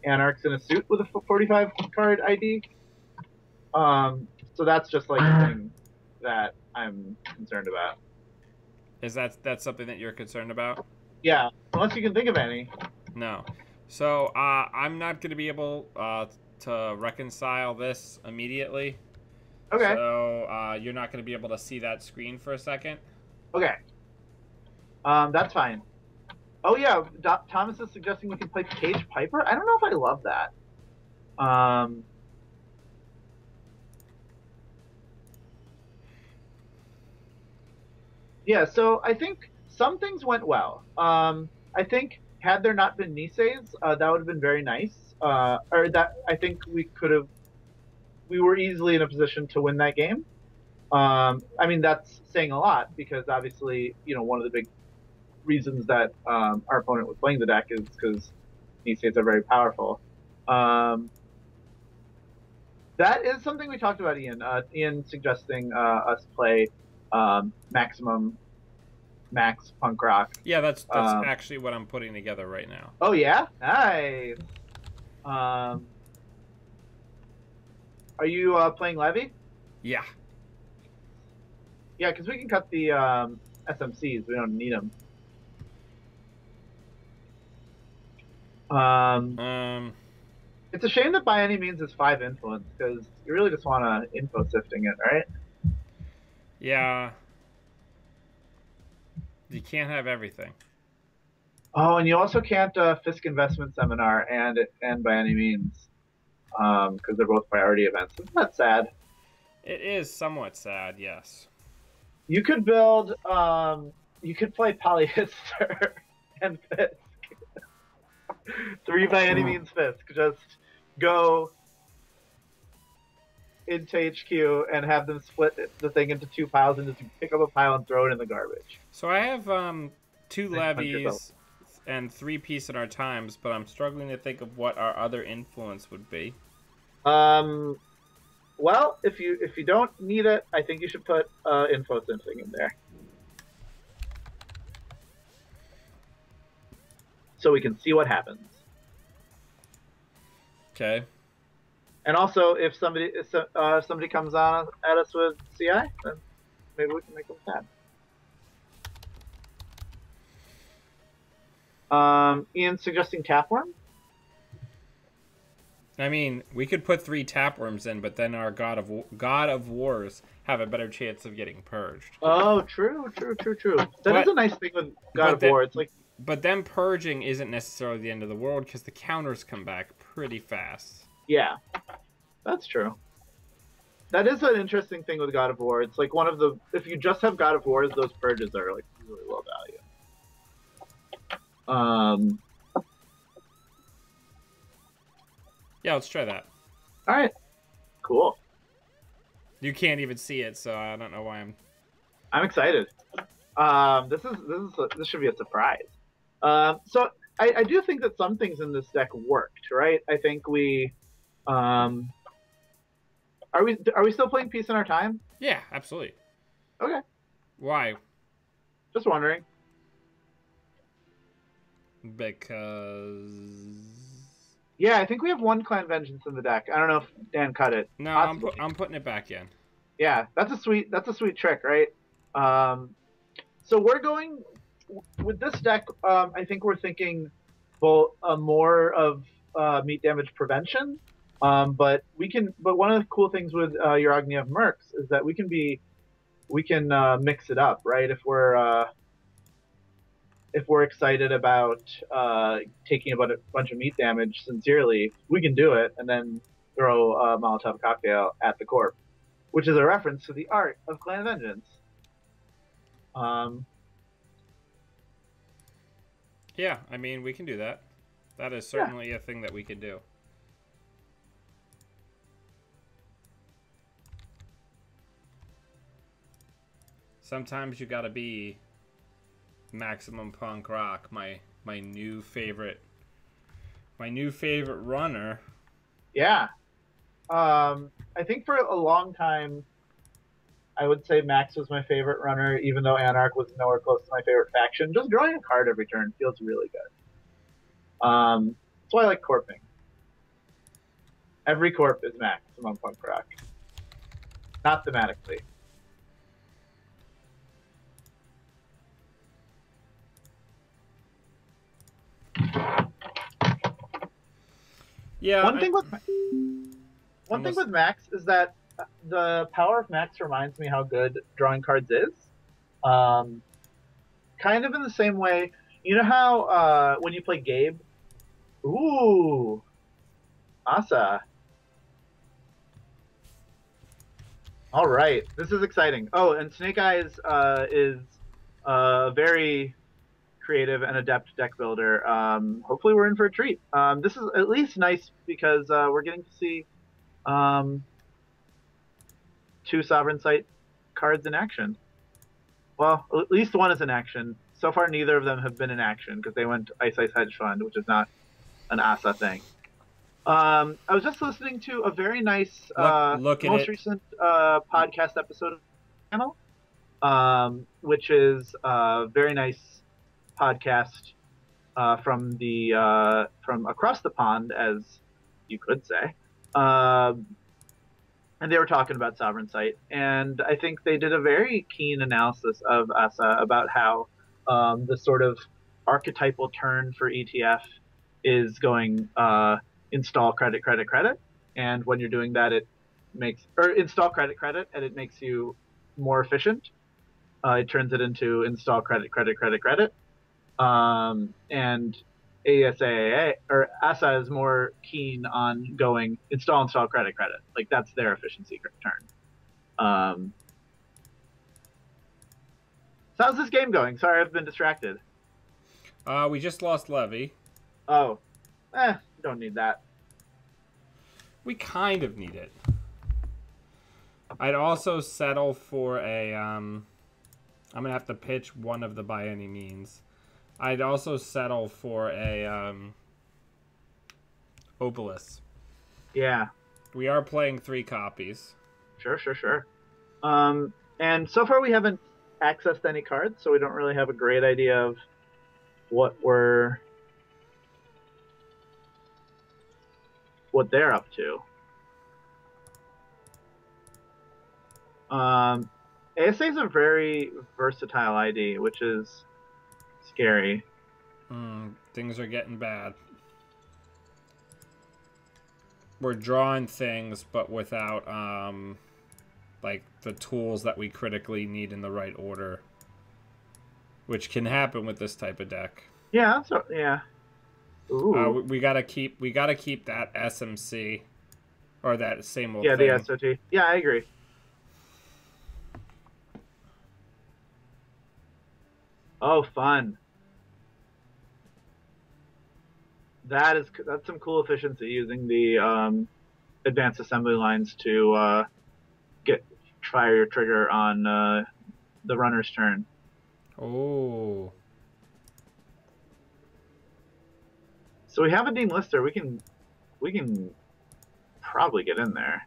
anarchs in a suit with a 45 card ID. So that's just like the thing that I'm concerned about.
Is that's something that you're concerned about?
Yeah, unless you can think of any.
No. So I'm not going to be able to reconcile this immediately.
Okay.
So you're not going to be able to see that screen for a second.
Okay. That's fine. Oh yeah, Thomas is suggesting we can play Cage Piper. I don't know if I love that. Yeah, so I think some things went well. I think had there not been Niseis, that would have been very nice. Or that I think we were easily in a position to win that game. I mean, that's saying a lot because obviously, one of the big reasons that our opponent was playing the deck is because Niseis are very powerful. That is something we talked about, Ian. Ian suggesting us play max punk rock.
Yeah, that's actually what I'm putting together right now.
Oh yeah, nice. Are you playing Levy?
Yeah.
Yeah, because we can cut the SMCs. We don't need them. It's a shame that by any means is 5 influence because you really just want to info sifting it, right?
Yeah. You can't have everything.
Oh, and you also can't Fisk Investment Seminar and by any means because they're both priority events. Isn't that sad?
It is somewhat sad, yes.
You could build. You could play Polyester and Fisk. 3 by any means Fisk. Just go into HQ and have them split the thing into 2 piles and just pick up a pile and throw it in the garbage.
So I have 2 levies and 3 peace in our times, but I'm struggling to think of what our other influence would be.
Well, if you don't need it, I think you should put info sensing in there. So we can see what happens.
Okay.
And also, if somebody comes on at us with CI, then maybe we can make them sad. Ian's suggesting Tapeworm.
I mean, we could put 3 tapeworms in, but then our God of Wars have a better chance of getting purged.
Oh, true. That is a nice thing with God of War. It's like,
but them purging isn't necessarily the end of the world because the counters come back pretty fast.
Yeah, that's true. That is an interesting thing with God of War. It's like one of the if you just have God of Wars, those purges are like really low value.
Yeah, let's try that.
All right, cool.
You can't even see it, so I don't know why
I'm excited. This should be a surprise. So I do think that some things in this deck worked, right? I think we are we still playing Peace in Our Time?
Yeah, absolutely.
Okay.
Why?
Just wondering.
Because
Yeah, I think we have one Clan Vengeance in the deck. I don't know if Dan cut it.
No,
Possibly.
I'm putting it back in.
Yeah, that's a sweet trick, right? Um, so we're going with this deck. I think we're thinking both more of meat damage prevention. But we can. But one of the cool things with your Agni Mercs is that we can mix it up, right? If we're excited about taking about a bunch of meat damage sincerely, we can do it and then throw a Molotov cocktail at the corp, which is a reference to the art of Clan Vengeance. Um,
Yeah, I mean, we can do that. That is
yeah,
certainly a thing that we could do. Sometimes you gotta be maximum punk rock, my new favorite runner.
yeah. I think for a long time, I would say Max was my favorite runner, even though Anarch was nowhere close to my favorite faction. Just drawing a card every turn feels really good. That's why I like corping. Every corp is maximum punk rock, not thematically.
Yeah,
One thing with one thing
almost.
with Max is that the power of Max reminds me how good drawing cards is. Um, Kind of in the same way, you know how when you play Gabe, ooh, Asa. All right, this is exciting. Oh, and Snake Eyes is a very creative and adept deck builder. Hopefully, we're in for a treat. This is at least nice because we're getting to see um, two Sovereign Sight cards in action. Well, at least one is in action. So far, neither of them have been in action because they went Ice Ice Hedge Fund, which is not an Asa thing. I was just listening to a very nice,
Look
the
at
most
it.
recent podcast episode of the channel, which is a very nice podcast from across the pond, as you could say. And they were talking about Sovereign Sight, and I think they did a very keen analysis of Asa about how the sort of archetypal turn for ETF is going install credit, credit, credit, and when you're doing that, it makes or install credit, credit, and it makes you more efficient. It turns it into install credit, credit, credit, credit, and ASA or ASA is more keen on going install credit credit. Like that's their efficiency turn. So how's this game going? Sorry, I've been distracted.
We just lost Levy.
Oh, don't need that.
We kind of need it. I'd also settle for a. I'm gonna have to pitch one of the by any means. I'd also settle for a Obelisk.
Yeah,
We are playing 3 copies.
sure, sure, sure. And so far we haven't accessed any cards, so we don't really have a great idea of what they're up to. ASA is a very versatile ID, which is scary.
Things are getting bad. We're drawing things, but without like the tools that we critically need in the right order, which can happen with this type of deck.
Yeah, yeah. Ooh.
We gotta keep that SMC or that same old
Yeah,
thing.
the SOT. Yeah, I agree. Oh, fun. That's some cool efficiency using the advanced assembly lines to fire your trigger on the runner's turn.
Oh.
So we have a Dean Lister. We can probably get in there.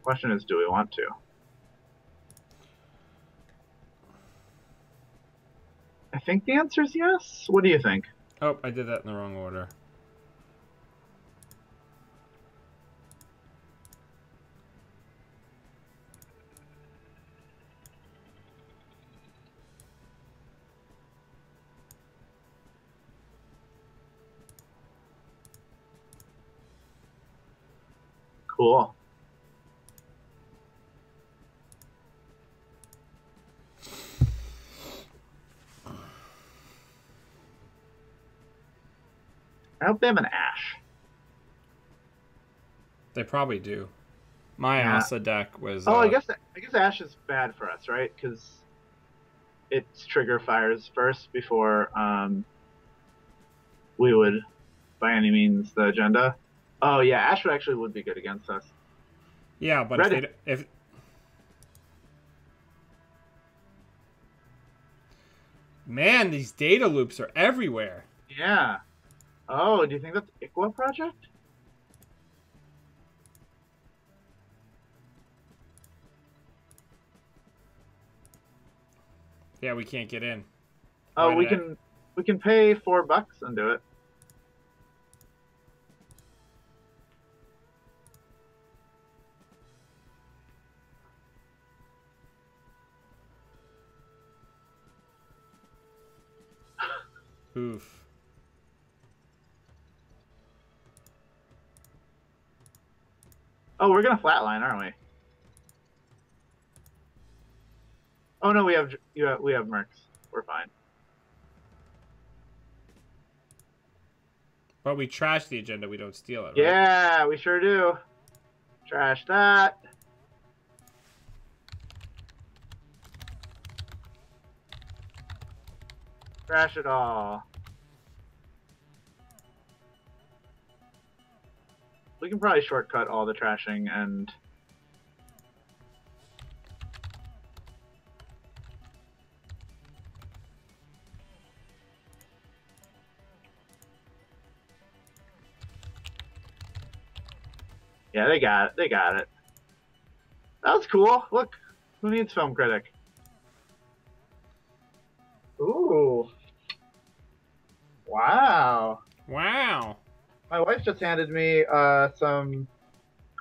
Question is, do we want to? I think the answer is yes. What do you think?
Oh, I did that in the wrong order.
Cool. I hope they have an Ash.
They probably do. My Asa deck was.
Oh, I guess Ash is bad for us, right? Because its trigger fires first before we would, by any means, the agenda. Oh yeah, Ash would be good against us.
Yeah, but if man, these data loops are everywhere.
Yeah. Oh, do you think that's Iqua Project?
Yeah, we can't get in.
Oh, we can pay $4 and do it.
Oof.
Oh, we're gonna flatline, aren't we? Oh no, we have mercs. We're fine.
But we trash the agenda. We don't steal it. Right?
Yeah, we sure do. Trash that. Trash it all. We can probably shortcut all the trashing and... Yeah, they got it. They got it. That was cool. Look, who needs Film Critic? Ooh. Wow.
Wow.
My wife just handed me some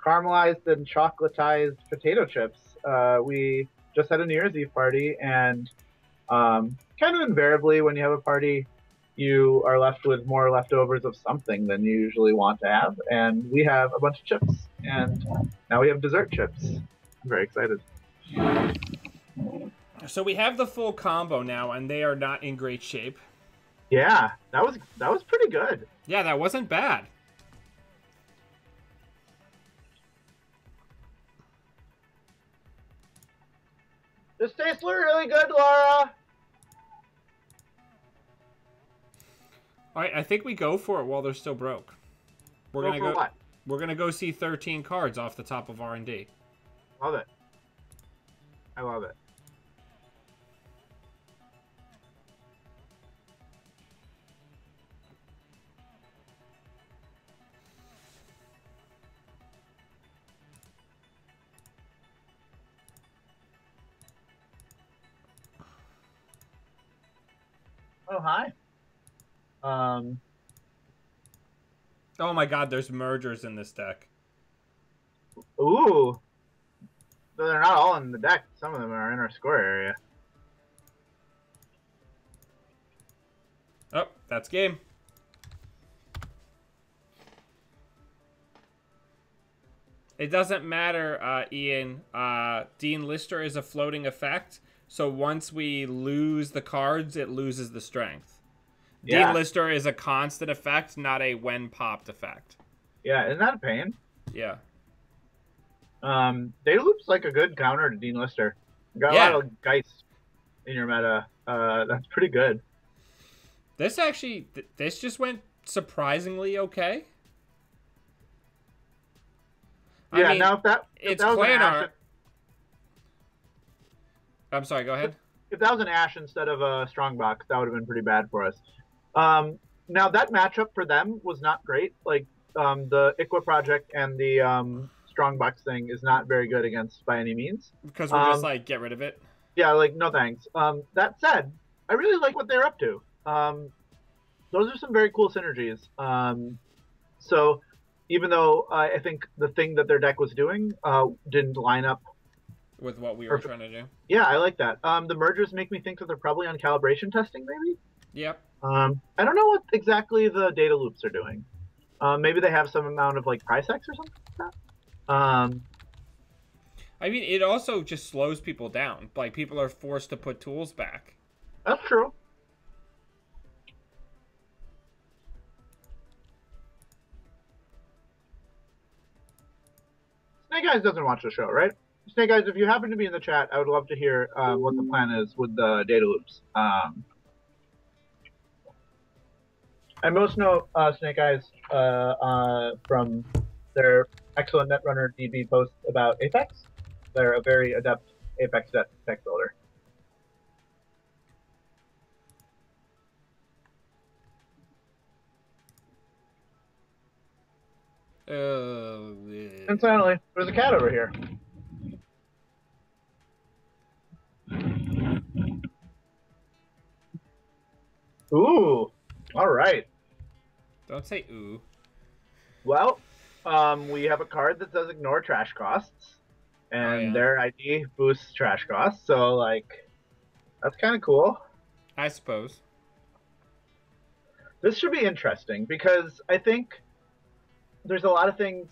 caramelized and chocolatized potato chips. We just had a New Year's Eve party, and kind of invariably when you have a party, you are left with more leftovers of something than you usually want to have. And we have a bunch of chips, and now we have dessert chips. I'm very excited.
So we have the full combo now, and they are not in great shape.
Yeah, that was pretty good.
Yeah, that wasn't bad.
This tastes really good, Laura.
All right, I think we go for it while they're still broke. We're gonna go.
What?
We're gonna go see 13 cards off the top of R&D.
Love it. I love it. Oh, hi.
Oh my god, there's mergers in this deck.
Ooh. So they're not all in the deck. Some of them are in our score area.
Oh, that's game. It doesn't matter, Ian. Dean Lister is a floating effect, so once we lose the cards, it loses the strength. Yeah. Dean Lister is a constant effect, not a when popped effect.
Yeah, isn't that a pain?
Yeah.
Data Loop's like a good counter to Dean Lister. You got a lot of Geist in your meta. That's pretty good.
This actually, this just went surprisingly okay.
Yeah,
I mean,
now if that was an Ash,
I'm sorry, go ahead.
If that was an Ash instead of a Strongbox, that would have been pretty bad for us. Now that matchup for them was not great. Like the Iqua Project and the Strongbox thing is not very good against by any means.
Because we're just like, get rid of it.
Yeah, like no thanks. That said, I really like what they're up to. Those are some very cool synergies. So even though I think the thing that their deck was doing didn't line up
with what we were trying to do.
Yeah, I like that. The mergers make me think that they're probably on calibration testing, maybe?
Yep.
I don't know what exactly the data loops are doing. Maybe they have some amount of like price X or something like that? Um,
I mean, it also just slows people down. Like, people are forced to put tools back.
that's true. Snake Eyes doesn't watch the show, right? Snake Eyes, if you happen to be in the chat, I would love to hear what the plan is with the data loops. I most know Snake Eyes from their excellent Netrunner DB posts about Apex. They're a very adept Apex deck builder. Incidentally, there's a cat over here. Ooh, all right.
Don't say ooh.
Well, we have a card that says ignore trash costs, and their ID boosts trash costs. So, like, that's kind of cool.
I suppose.
This should be interesting because I think there's a lot of things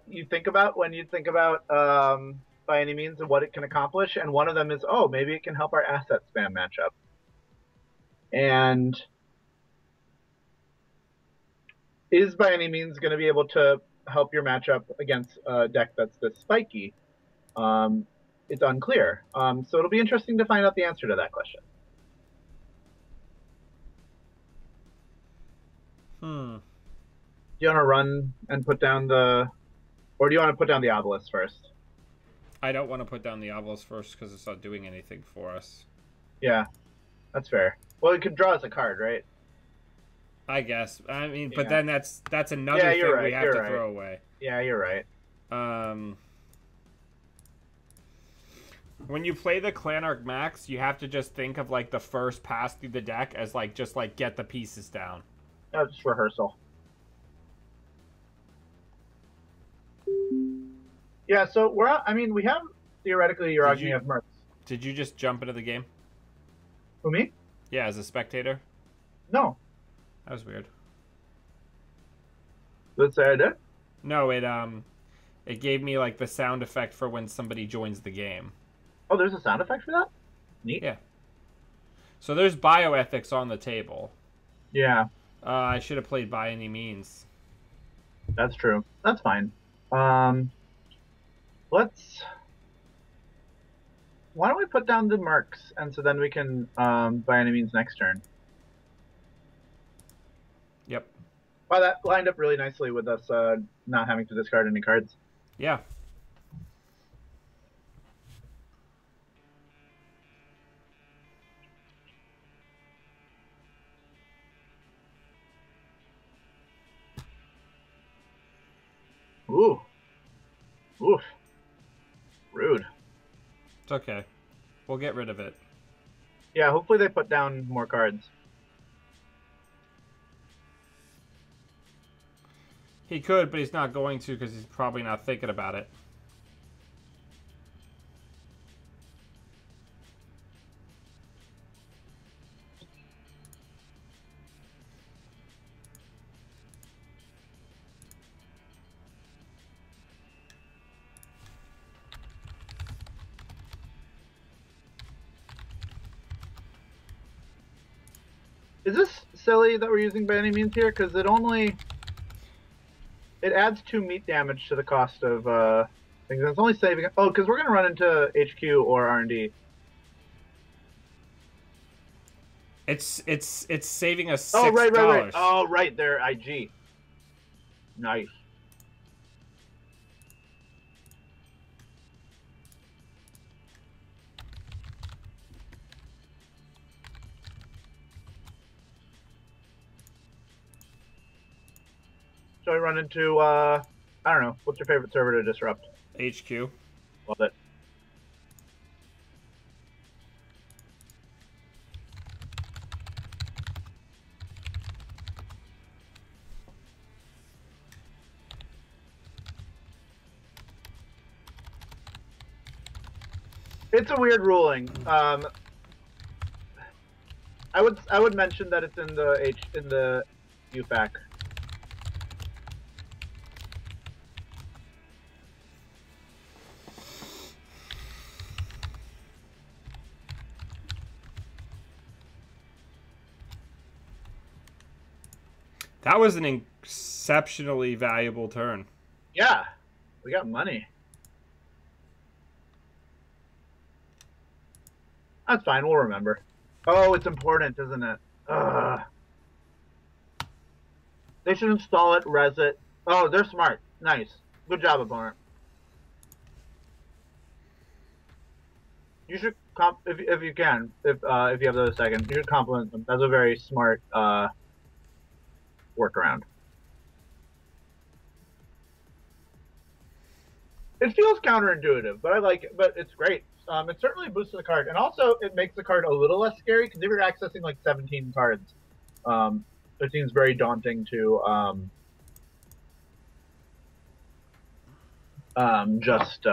you think about when you think about by any means and what it can accomplish, and one of them is, oh, maybe it can help our asset spam matchup. And is by any means going to be able to help your matchup against a deck that's this spiky? It's unclear. So it'll be interesting to find out the answer to that question.
Hmm.
Do you want to run and put down the... Or do you want to put down the obelisk first?
I don't want to put down the obelisk first because it's not doing anything for us.
Yeah, that's fair. Well, it could draw us a card, right?
I guess. I mean, but then that's another thing we have to throw away.
Yeah, you're right.
When you play the Clanarch Max, you have to just think of like the first pass through the deck as like just like get the pieces down.
That's just rehearsal. Yeah, so I mean, we have theoretically Uragni of Mercs.
Did you just jump into the game?
Who, me?
Yeah, as a spectator?
No.
That was weird.
Let's say I did?
No, it gave me like the sound effect for when somebody joins the game.
Oh, there's a sound effect for that? Neat.
Yeah. So there's bioethics on the table.
Yeah.
I should have played by any means.
That's true. That's fine. Why don't we put down the mercs, and so then we can, by any means, next turn.
Yep.
Wow, that lined up really nicely with us not having to discard any cards.
Yeah.
Ooh. Oof. Rude.
It's okay. We'll get rid of it.
Yeah, hopefully they put down more cards.
He could, but he's not going to because he's probably not thinking about it.
Is this silly that we're using by any means here? Because it adds 2 meat damage to the cost of things. It's only saving... Oh, because we're going to run into HQ or R&D.
It's saving us $6.
Oh, right. Oh, right. They're IG. Nice. So I run into, I don't know, what's your favorite server to disrupt?
HQ.
Love it. It's a weird ruling. I would mention that it's in the UFAC.
That was an exceptionally valuable turn.
Yeah, we got money. That's fine. We'll remember. Oh, it's important, isn't it? They should install it, res it. Oh, they're smart. Nice. Good job, opponent. You should if you can, if you have those seconds, you should compliment them. That's a very smart workaround. It feels counterintuitive, but I like it. But it's great. It certainly boosts the card, and also it makes the card a little less scary because if you're accessing like 17 cards, it seems very daunting to just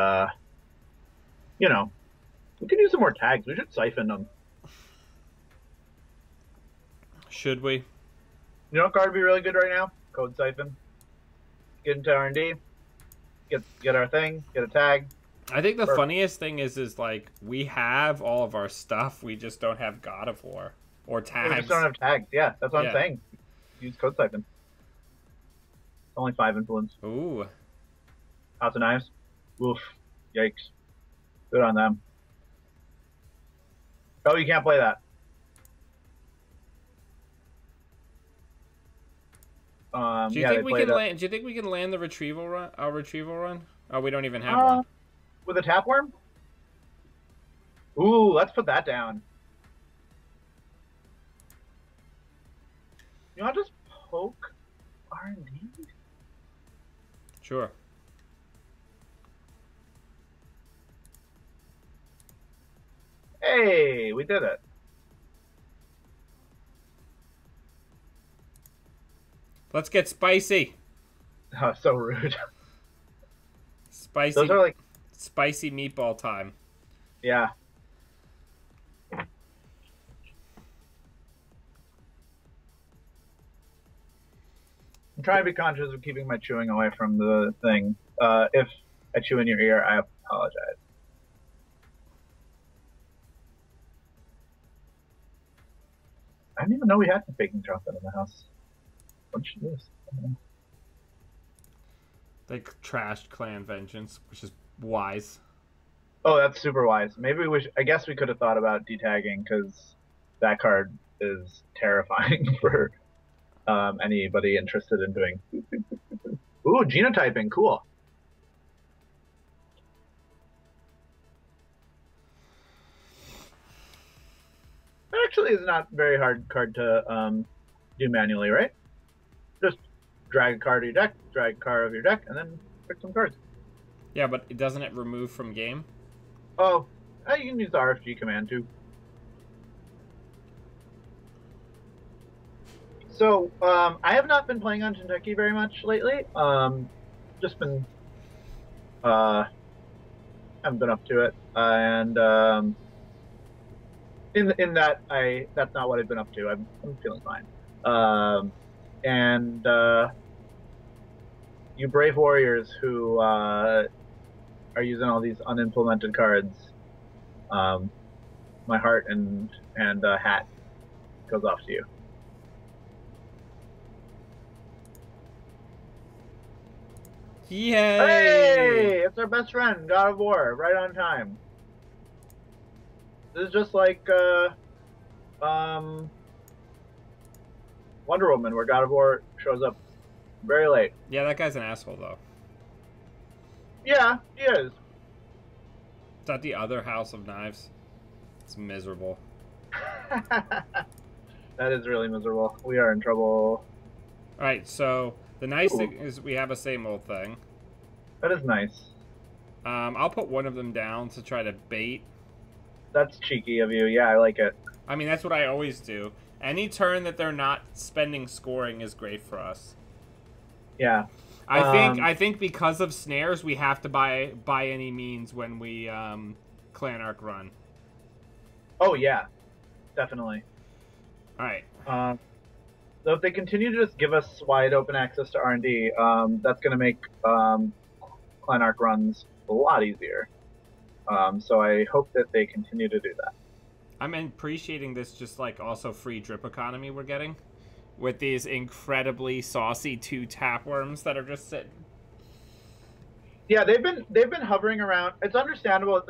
you know, we could use some more tags. We should siphon them.
Should we?
You know what card would be really good right now? Code siphon. Get into R&D. Get our thing. Get a tag.
I think the funniest thing is like we have all of our stuff. We just don't have God of War or tags.
We just don't have tags. Yeah, that's what I'm saying. Use code siphon. Only 5 influence.
Ooh.
House of Knives. Oof. Yikes. Good on them. Oh, you can't play that.
Do you think we can land? Do you think we can land the retrieval run? Our retrieval run? Oh, we don't even have one.
With a tapworm? Ooh, let's put that down. You want to just poke R&D?
Sure.
Hey, we did it.
Let's get spicy.
Oh, so rude.
Spicy.
Those are like
spicy meatball time.
Yeah. I'm trying to be conscious of keeping my chewing away from the thing. If I chew in your ear, I apologize. I didn't even know we had some baking chocolate in the house. What should this?
They trashed Clan Vengeance, which is wise.
Oh, that's super wise. Maybe we should, I guess we could have thought about detagging because that card is terrifying for anybody interested in doing. Ooh, genotyping, cool. That actually is not a very hard card to do manually, right? Just drag a card to your deck, drag a card of your deck, and then pick some cards.
Yeah, but doesn't it remove from game?
Oh, you can use the RFG command too. So, I have not been playing on Kentucky very much lately. Just been, haven't been up to it, and in that that's not what I've been up to. I'm feeling fine. And you brave warriors who are using all these unimplemented cards, my heart and hat goes off to you.
Yay!
Hey, it's our best friend, God of War, right on time. This is just like Wonder Woman, where God of War shows up very late.
Yeah, that guy's an asshole, though.
Yeah, he is.
Is that the other House of Knives? It's miserable.
That is really miserable. We are in trouble.
Alright, so the nice thing is we have a same old thing.
That is nice.
I'll put one of them down to try to bait.
That's cheeky of you. Yeah, I like it.
I mean, that's what I always do. Any turn that they're not spending scoring is great for us.
Yeah.
I think because of snares, we have to by any means when we clan arc run.
Oh yeah, definitely.
All right.
So if they continue to just give us wide open access to R&D, that's going to make clan arc runs a lot easier. So I hope that they continue to do that.
I'm appreciating this just like also free drip economy we're getting. with these incredibly saucy 2 tapworms that are just sitting.
Yeah, they've been hovering around. It's understandable that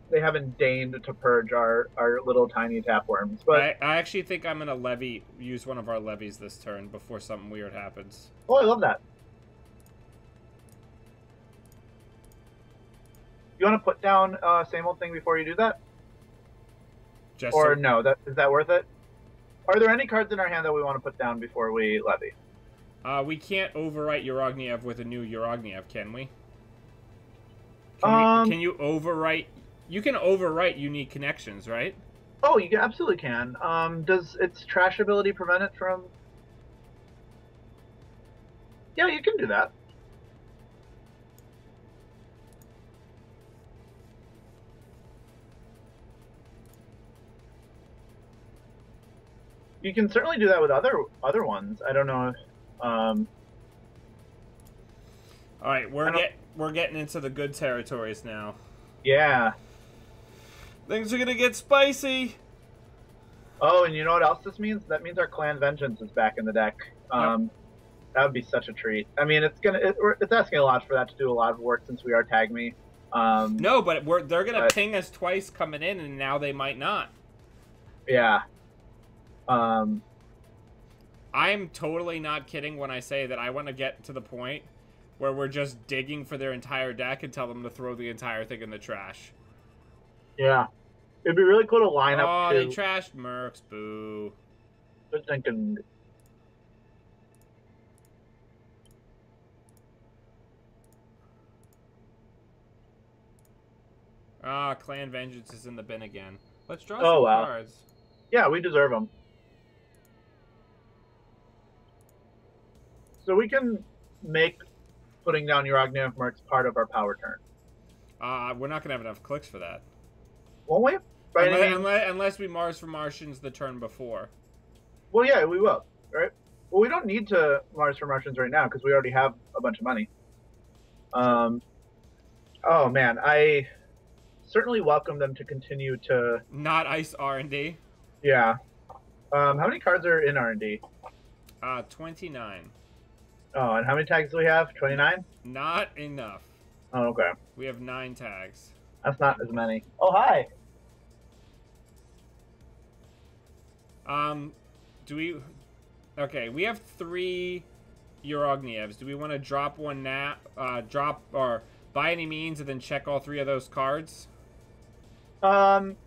they haven't deigned to purge our little tiny tapworms, but
I actually think I'm gonna use one of our levies this turn before something weird happens.
oh, I love that. You want to put down same old thing before you do that,
Just
or
so,
no? Is that worth it? Are there any cards in our hand that we want to put down before we levy?
we can't overwrite Urogniev with a new Urogniev, can we? Can you overwrite? You can overwrite unique connections, right?
Oh, you absolutely can. Does its trash ability prevent it from? Yeah, you can do that. You can certainly do that with other ones. I don't know if.
All right, we're getting into the good territories now.
Yeah.
Things are gonna get spicy.
Oh, and you know what else this means? That means our Clan Vengeance is back in the deck.
Yep.
That would be such a treat. I mean, it's asking a lot for that to do a lot of work since we are Tag Me.
No, but they're gonna ping us twice coming in, and now they might not.
Yeah.
I'm totally not kidding when I say that I want to get to the point where we're just digging for their entire deck and tell them to throw the entire thing in the trash.
Yeah. It'd be really cool to line up.
Oh, they trashed Mercs. Boo.
Just thinking.
Ah, Clan Vengeance is in the bin again. Let's draw
some
cards.
Yeah, we deserve them. So we can make putting down Urogniev Mercs part of our power turn.
We're not gonna have enough clicks for that.
Won't we?
Unless we Mars for Martians the turn before.
Well, yeah, we will. Right? Well, we don't need to Mars for Martians right now because we already have a bunch of money. Oh man, I certainly welcome them to continue to
not ice R&D.
Yeah. How many cards are in R&D?
29.
Oh, and how many tags do we have? 29?
Not enough.
Oh, okay.
We have 9 tags.
That's not as many. Oh, hi.
Do we... Okay, we have 3 Urognievs. Do we want to drop one now? Drop, or by any means, and then check all 3 of those cards?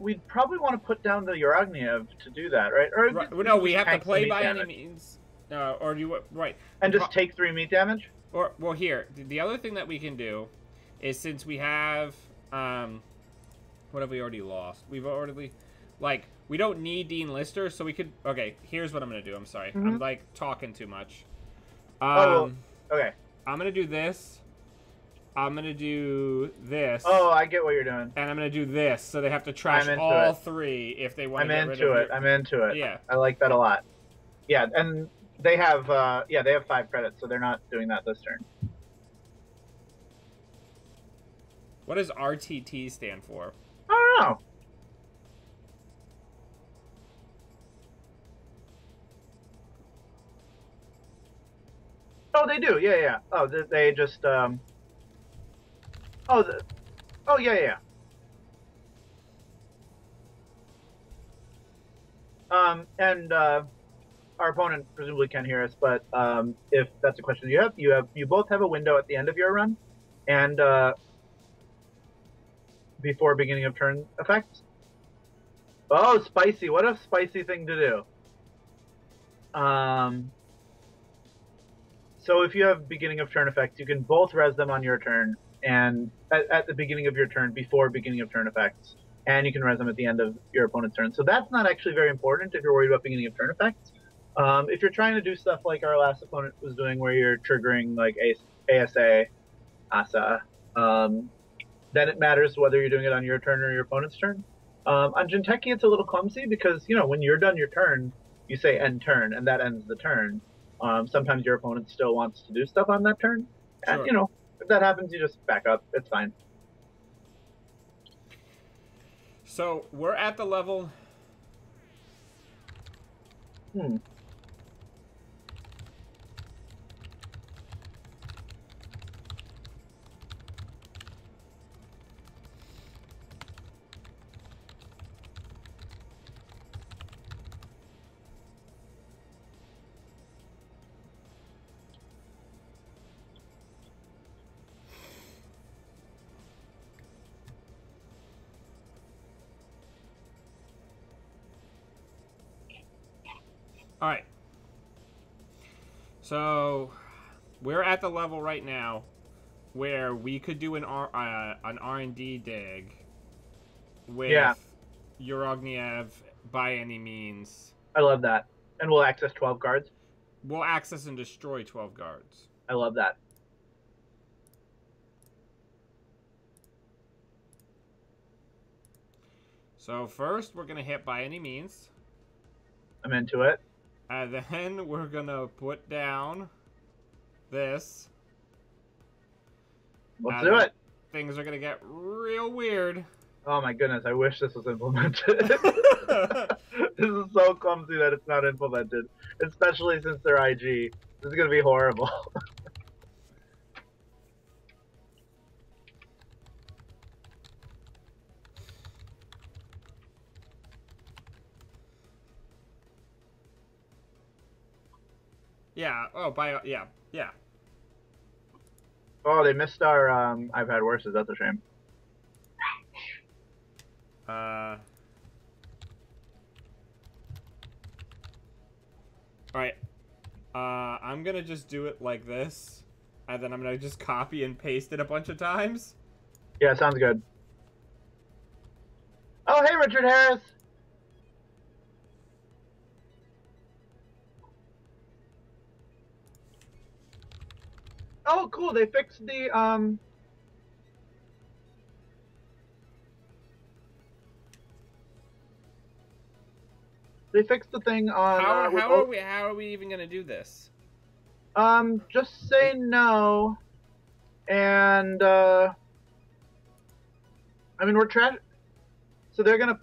We'd probably want to put down the Urogniev to do that, right? Or
right. No, we have to play by any means. Or do you... Right.
And just take 3 meat damage?
Or, well, here. The other thing that we can do is since we have... what have we already lost? We've already... Like, we don't need Dean Lister, so we could... Okay, here's what I'm going to do. I'm sorry.
Mm-hmm.
I'm, like, talking too much.
Okay.
I'm going to do this. I'm going to do this.
Oh, I get what you're doing.
And I'm going to do this, so they have to trash all 3 if they want to get rid of it.
I'm into it.
Yeah.
I like that a lot. Yeah, and they have, they have 5 credits, so they're not doing that this turn.
What does RTT stand for?
I don't know. Oh, they do. Yeah. Oh, they just, oh, yeah. And our opponent presumably can't hear us, but if that's a question you both have a window at the end of your run, and before beginning of turn effects. Oh, spicy! What a spicy thing to do. So if you have beginning of turn effects, you can both res them on your turn, and at the beginning of your turn, before beginning of turn effects, and you can res them at the end of your opponent's turn. So that's not actually very important if you're worried about beginning of turn effects. If you're trying to do stuff like our last opponent was doing, where you're triggering like ASA, then it matters whether you're doing it on your turn or your opponent's turn. On Jinteki, it's a little clumsy because, when you're done your turn, you say end turn, and that ends the turn. Sometimes your opponent still wants to do stuff on that turn.
Sure.
And, if that happens, you just back up. It's fine.
So, we're at the level...
Hmm.
All right. So we're at the level right now where we could do an R&D dig
Yeah,
with Urogniev by any means.
I love that. And we'll access 12 cards.
We'll access and destroy 12 guards.
I love that.
So first, we're gonna hit by any means.
I'm into it.
And then we're gonna put down this.
Let's do it.
Things are gonna get real weird.
Oh my goodness, I wish this was implemented. This is so clumsy that it's not implemented. Especially since they're IG. This is gonna be horrible.
Yeah. Oh, yeah.
Oh, they missed our I've had worse. That's a shame.
All right. I'm gonna just do it like this, and then I'm gonna just copy and paste it a bunch of times.
Yeah, sounds good. Oh, hey, Richard Harris. Oh, cool. They fixed the thing on.
How are we even gonna do this?
Just say no, and I mean we're trash. So they're gonna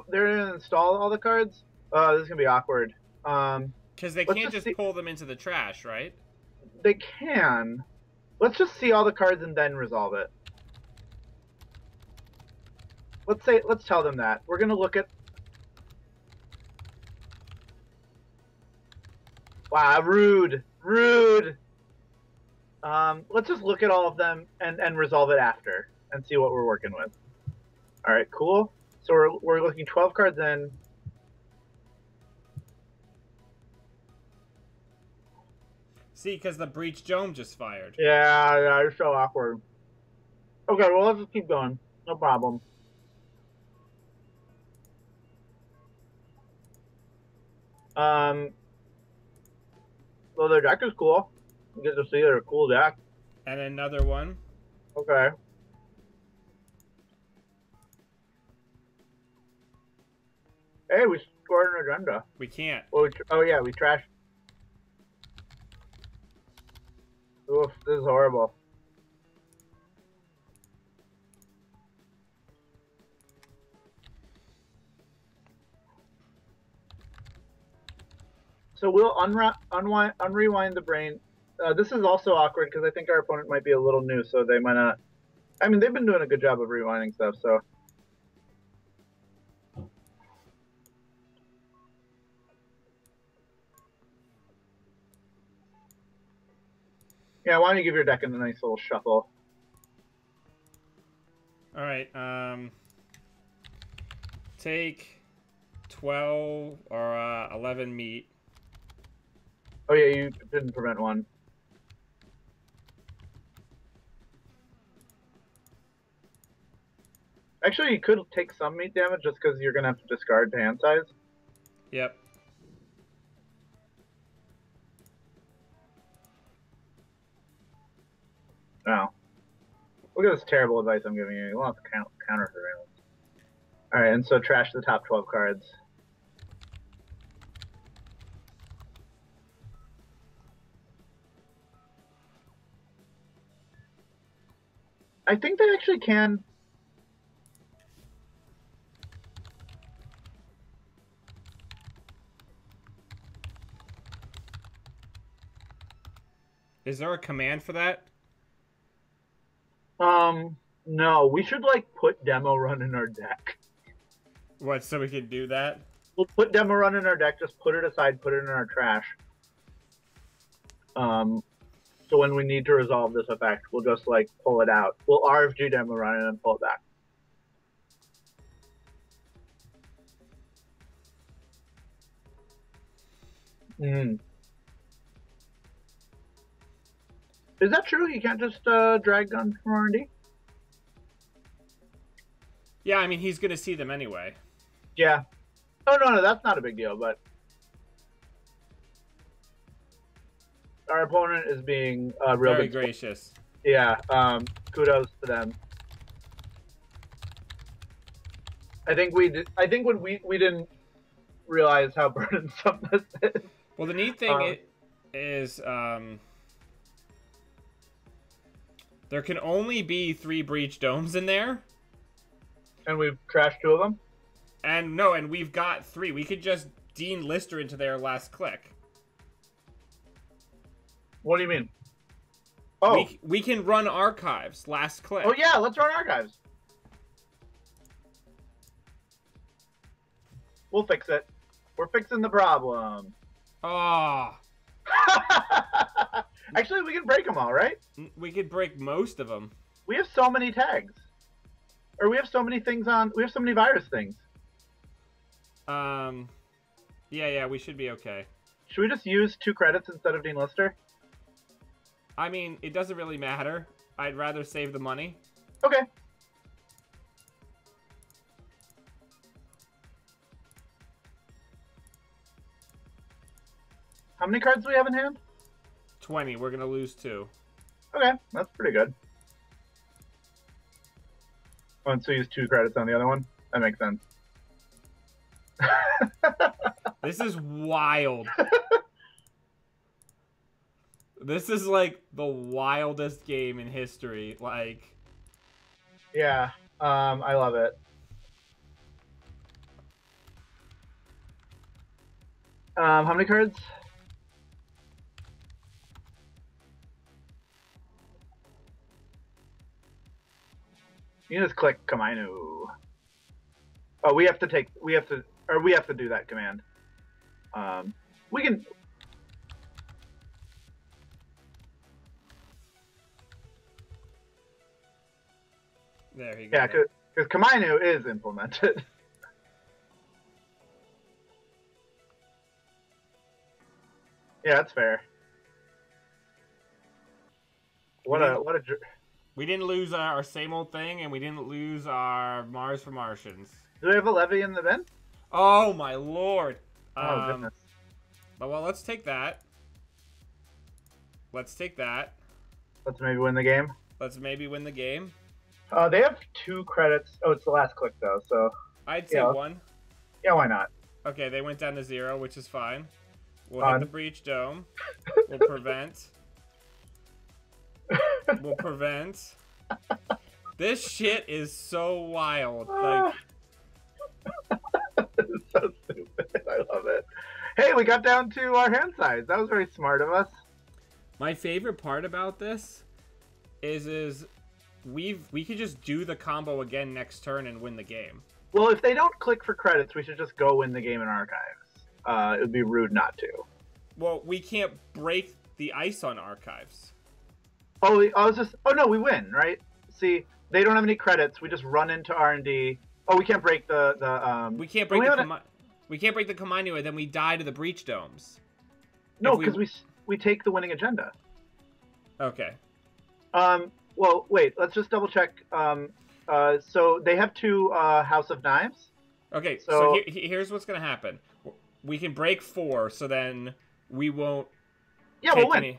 install all the cards. This is gonna be awkward.
Because they can't just pull them into the trash, right?
They can. Let's just see all the cards and then resolve it. Let's tell them that. We're gonna look at. Wow, rude. Let's just look at all of them and resolve it after and see what we're working with. All right, cool. So we're looking 12 cards in.
See, because the breach dome just fired.
Yeah, it's so awkward. Okay, well, let's just keep going. No problem. Well, their deck is cool. You get to see their cool deck.
And another one.
Okay. Hey, we scored an agenda.
We can't.
Oh yeah, we trashed. Oof, this is horrible. So we'll unrewind the brain. This is also awkward because I think our opponent might be a little new, so they might not. I mean, they've been doing a good job of rewinding stuff, so. Yeah, why don't you give your deck a nice little shuffle?
All right. Take 12 or 11 meat.
Oh yeah, you didn't prevent one. Actually, you could take some meat damage just because you're gonna have to discard to hand size.
Yep.
No. Look at this terrible advice I'm giving you. You want to counter surveillance. Alright, and so trash the top 12 cards. I think they actually can.
Is there a command for that?
No, we should like put demo run in our deck.
What, so we can do that?
We'll put demo run in our deck, just put it aside, put it in our trash. So when we need to resolve this effect, we'll just like pull it out. We'll RFG demo run and then pull it back. Is that true? You can't just drag guns from R&D?
Yeah, I mean, he's going to see them anyway.
Yeah. Oh, no, that's not a big deal, but our opponent is being real
very gracious.
Yeah, kudos to them. I think when we didn't realize how burdensome this is.
Well, the neat thing is there can only be 3 breach domes in there.
And we've trashed 2 of them?
And no, and we've got 3. We could just Dean Lister into there last click.
What do you mean? Oh.
We can run archives last click.
Oh, yeah, let's run archives. We'll fix it. We're fixing the problem.
Ah.
Actually, we can break them all, right?
We could break most of them.
We have so many tags. Or we have so many things on... We have so many virus things.
Yeah, we should be okay.
Should we just use 2 credits instead of Dean Lister?
I mean, it doesn't really matter. I'd rather save the money.
Okay. How many cards do we have in hand?
20. We're going to lose 2.
Okay, that's pretty good. Oh, and so use 2 credits on the other one? That makes sense.
This is wild. This is like the wildest game in history. Like,
yeah, I love it. How many cards? You just click Kamainu. Oh, we have to do that command. We can.
There you go.
Yeah, because Kamainu is implemented. Yeah, that's fair. What a.
We didn't lose our same old thing, and we didn't lose our Mars for Martians.
Do we have a levy in the bin?
Oh my lord!
Oh goodness.
Well, let's take that. Let's take that.
Let's maybe win the game.
Let's maybe win the game.
They have 2 credits. Oh, it's the last click though, so.
I'd say 1.
Yeah, why not?
Okay, they went down to 0, which is fine. We'll hit the breach dome. We'll prevent. We'll prevent. This shit is so wild. Like,
it's so stupid. I love it. Hey, we got down to our hand size. That was very smart of us.
my favorite part about this is we could just do the combo again next turn and win the game.
Well, if they don't click for credits, we should just go win the game in archives. It would be rude not to.
Well, we can't break the ice on archives.
Oh, no, we win, right? See, they don't have any credits. We just run into R&D. Oh, we can't break
We can't break we can't break the Komainu, and then we die to the breach domes.
No, because we take the winning agenda.
Okay.
Well, wait. Let's just double check. So they have 2 House of Knives.
Okay. So here's what's gonna happen. We can break 4, so then we won't.
Yeah, we'll win.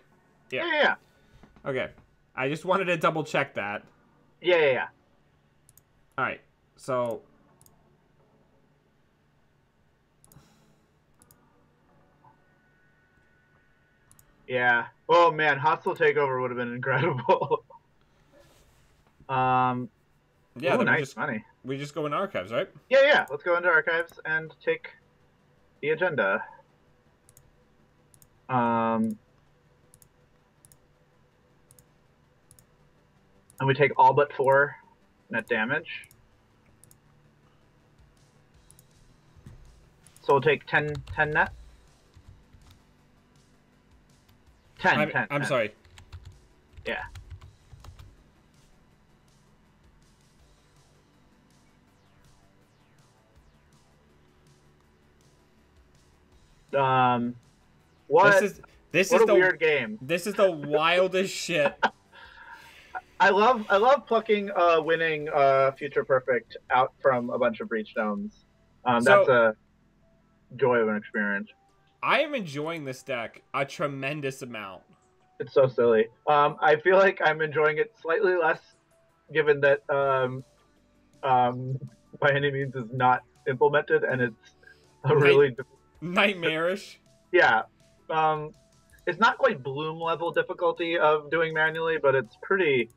Yeah. Okay. I just wanted to double check that.
Yeah.
All right. So.
Yeah. Oh man, hostile takeover would have been incredible.
Yeah.
Ooh, nice money.
We just go in archives, right?
Yeah. Let's go into archives and take the agenda. And we take all but 4 net damage. So we'll take 10 net. 10, 10,
I'm
10.
sorry.
Yeah. What?
This
What
is
a
the
weird game.
This is the wildest shit.
I love plucking winning Future Perfect out from a bunch of breach stones. That's
So
a joy of an experience.
I am enjoying this deck a tremendous amount.
It's so silly. I feel like I'm enjoying it slightly less, given that by any means is not implemented, and it's a really
Nightmarish.
yeah. It's not quite Bloom level difficulty of doing manually, but it's pretty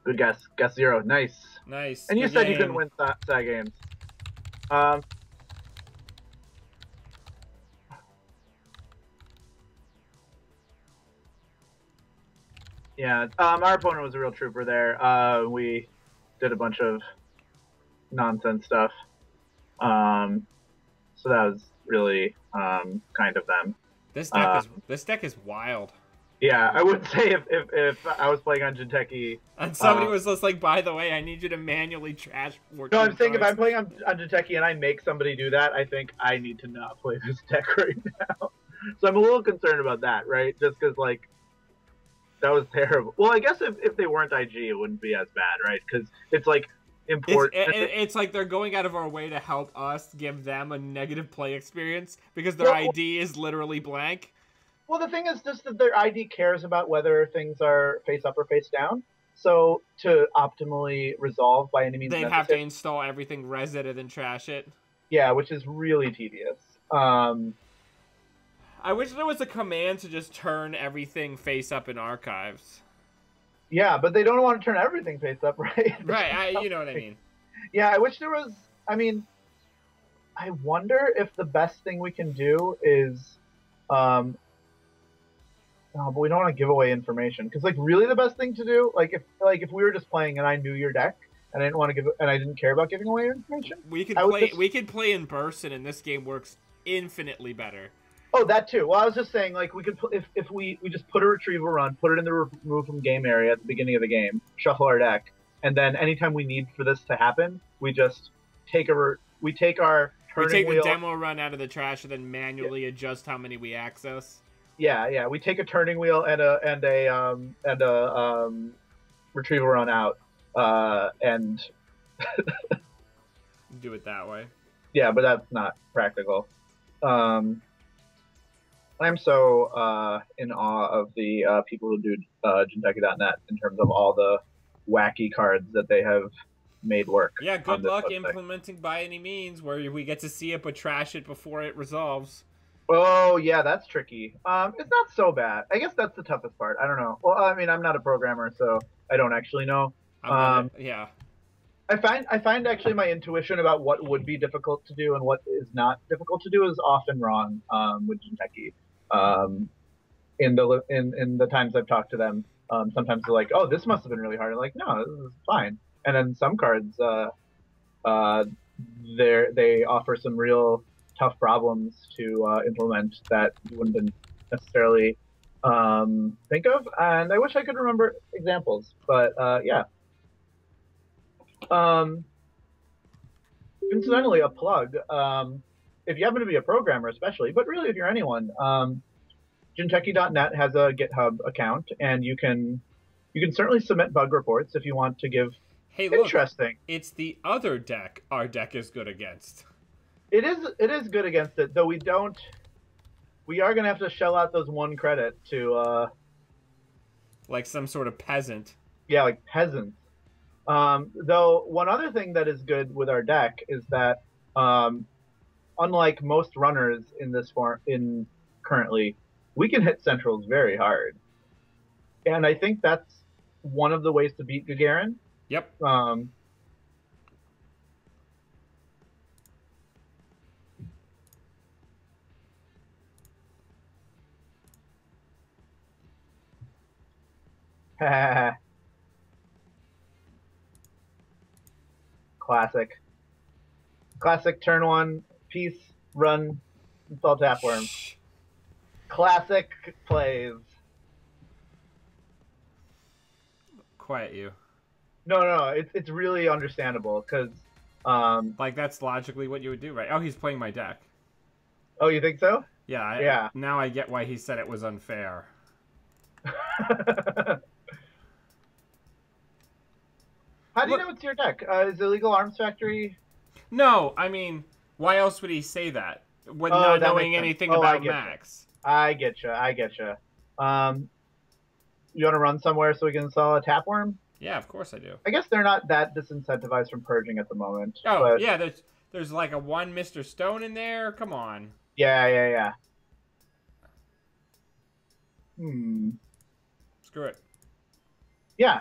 good guess. Guess 0. Nice.
Nice.
And you
Good
said you
game.
couldn't win SAG games. Um, yeah, our opponent was a real trooper there. We did a bunch of nonsense stuff. So that was really kind of them.
This deck is wild.
Yeah, I would say if I was playing on Jinteki,
And somebody was just like, by the way, I need you to manually trash 14
no, I'm saying if
cards.
I'm playing on Jinteki and I make somebody do that, I think I need to not play this deck right now. So I'm a little concerned about that, right? Just because, like, that was terrible. Well, I guess if they weren't IG, it wouldn't be as bad, right? Because it's, like, important.
It's like they're going out of our way to help us give them a negative play experience because their ID is literally blank.
Well, the thing is just that their ID cares about whether things are face up or face down. So to optimally resolve by any means
they'd
necessary,
have to install everything resetted and trash it.
Yeah, which is really tedious.
I wish there was a command to just turn everything face up in archives.
Yeah, but they don't want to turn everything face up, right?
Right, you know what I mean.
Yeah, I wish there was. I mean, I wonder if the best thing we can do is, no, but we don't want to give away information because, like, really, the best thing to do, if we were just playing and I knew your deck and I didn't want to give and I didn't care about giving away information,
we could play in person, and this game works infinitely better.
Oh, that too. Well, I was just saying, like, we could if we just put a retrieval run, put it in the remove from game area at the beginning of the game, shuffle our deck, and then anytime we need for this to happen, we just take our turning wheel.
The demo run out of the trash and then manually adjust how many we access.
Yeah. We take a turning wheel and a retrieval run out, and
do it that way.
Yeah, but that's not practical. I'm so in awe of the people who do Jinteki.net in terms of all the wacky cards that they have made work.
Yeah, good luck implementing by any means where we get to see it but trash it before it resolves.
Oh, yeah, that's tricky. It's not so bad. I guess that's the toughest part. I don't know. Well, I mean, I'm not a programmer, so I don't actually know.
Yeah.
I find actually my intuition about what would be difficult to do and what is not difficult to do is often wrong with Jinteki. In the times I've talked to them, sometimes they're like, "Oh, this must have been really hard." I'm like, "No, this is fine." And then some cards, they offer some real tough problems to implement that you wouldn't necessarily think of. And I wish I could remember examples, but yeah. Incidentally, a plug. If you happen to be a programmer, especially, but really if you're anyone, Jinteki.net has a GitHub account, and you can certainly submit bug reports if you want to give.
Hey, look,
interesting.
It's the other deck our deck is good against.
It is good against it, though we don't. We are gonna have to shell out those 1 credit to.
Like some sort of peasant.
Yeah, like peasants. Though one other thing that is good with our deck is that, unlike most runners in this form currently, we can hit centrals very hard, and I think that's one of the ways to beat Gagarin.
Yep.
Classic. Classic turn one, piece, run, install Tapworm.
Shh.
Classic plays.
Quiet you.
No, it's really understandable because,
Like, that's logically what you would do, right? Oh, he's playing my deck.
oh, you think so?
Yeah,
Yeah.
now I get why he said it was unfair.
How do you
Look,
know it's your deck? Is Illegal Arms Factory?
no, I mean, why else would he say that? With
Oh,
not
that
knowing
makes sense.
anything
Oh, I
about
get
Max.
you. I get you. I get you. You want to run somewhere so we can install a Tapworm?
Yeah, of course I do.
I guess they're not that disincentivized from purging at the moment.
Oh,
But
yeah, there's like a one Mr. Stone in there. Come on.
yeah. Hmm.
Screw it.
Yeah.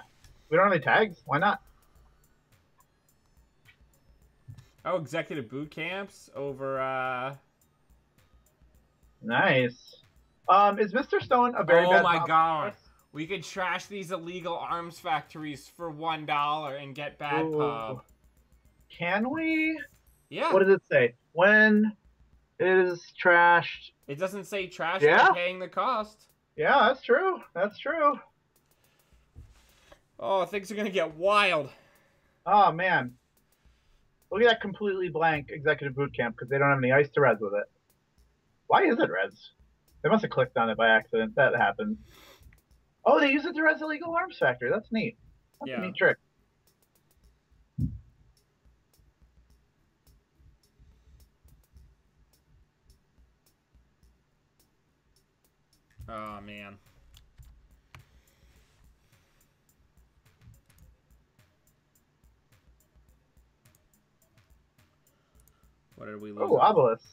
We don't have any tags. Why not?
Oh, executive boot camps over,
Nice. Is Mr. Stone a very
Oh
bad
my
pop?
god. We could trash these illegal arms factories for $1 and get bad
Ooh.
pub.
Can we?
Yeah.
What does it say? When it is trashed.
It doesn't say trash
Yeah?
by paying the cost.
Yeah, that's true. That's true.
Oh, things are gonna get wild.
Oh man. Look at that completely blank executive boot camp because they don't have any ice to res with it. Why is it res? They must have clicked on it by accident. That happened. Oh, they use it to res illegal arms factory. That's neat. That's a neat trick.
Oh man. What did we lose?
Oh, Obelisk.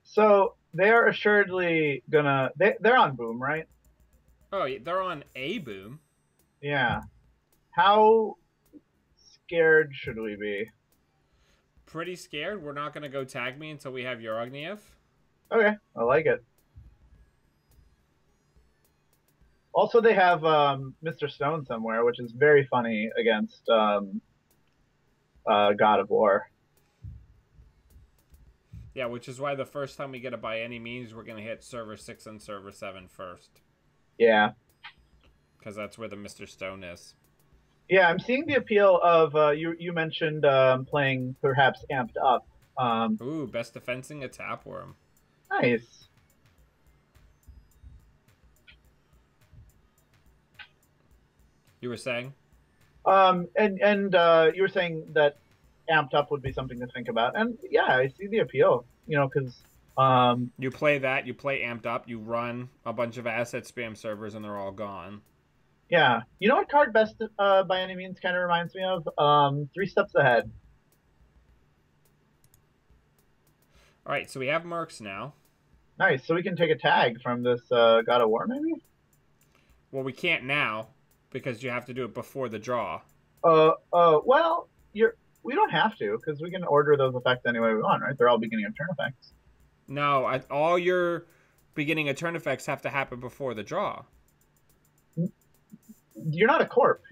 So they're assuredly gonna. They're on boom, right?
Oh, they're on a boom.
Yeah. How scared should we be?
Pretty scared. We're not gonna go tag me until we have Yorogniev.
Okay, I like it. Also, they have Mr. Stone somewhere, which is very funny against God of War.
Yeah, which is why the first time we get it by any means, we're gonna hit server 6 and server 7 first.
Yeah.
Because that's where the Mr. Stone is.
Yeah, I'm seeing the appeal of you mentioned playing perhaps amped up.
Ooh, best defensing a Tapworm.
Nice.
You were saying?
And you were saying that amped up would be something to think about, and yeah, I see the appeal. You know, because
you play that, you play amped up, you run a bunch of asset spam servers, and they're all gone.
Yeah, you know what card best by any means kind of reminds me of? 3 Steps Ahead.
All right, so we have Mercs now.
Nice. So we can take a tag from this God of War, maybe.
Well, we can't now because you have to do it before the draw.
Well, we don't have to because we can order those effects any way we want, right? They're all beginning of turn effects.
No, all your beginning of turn effects have to happen before the draw.
You're not a corp.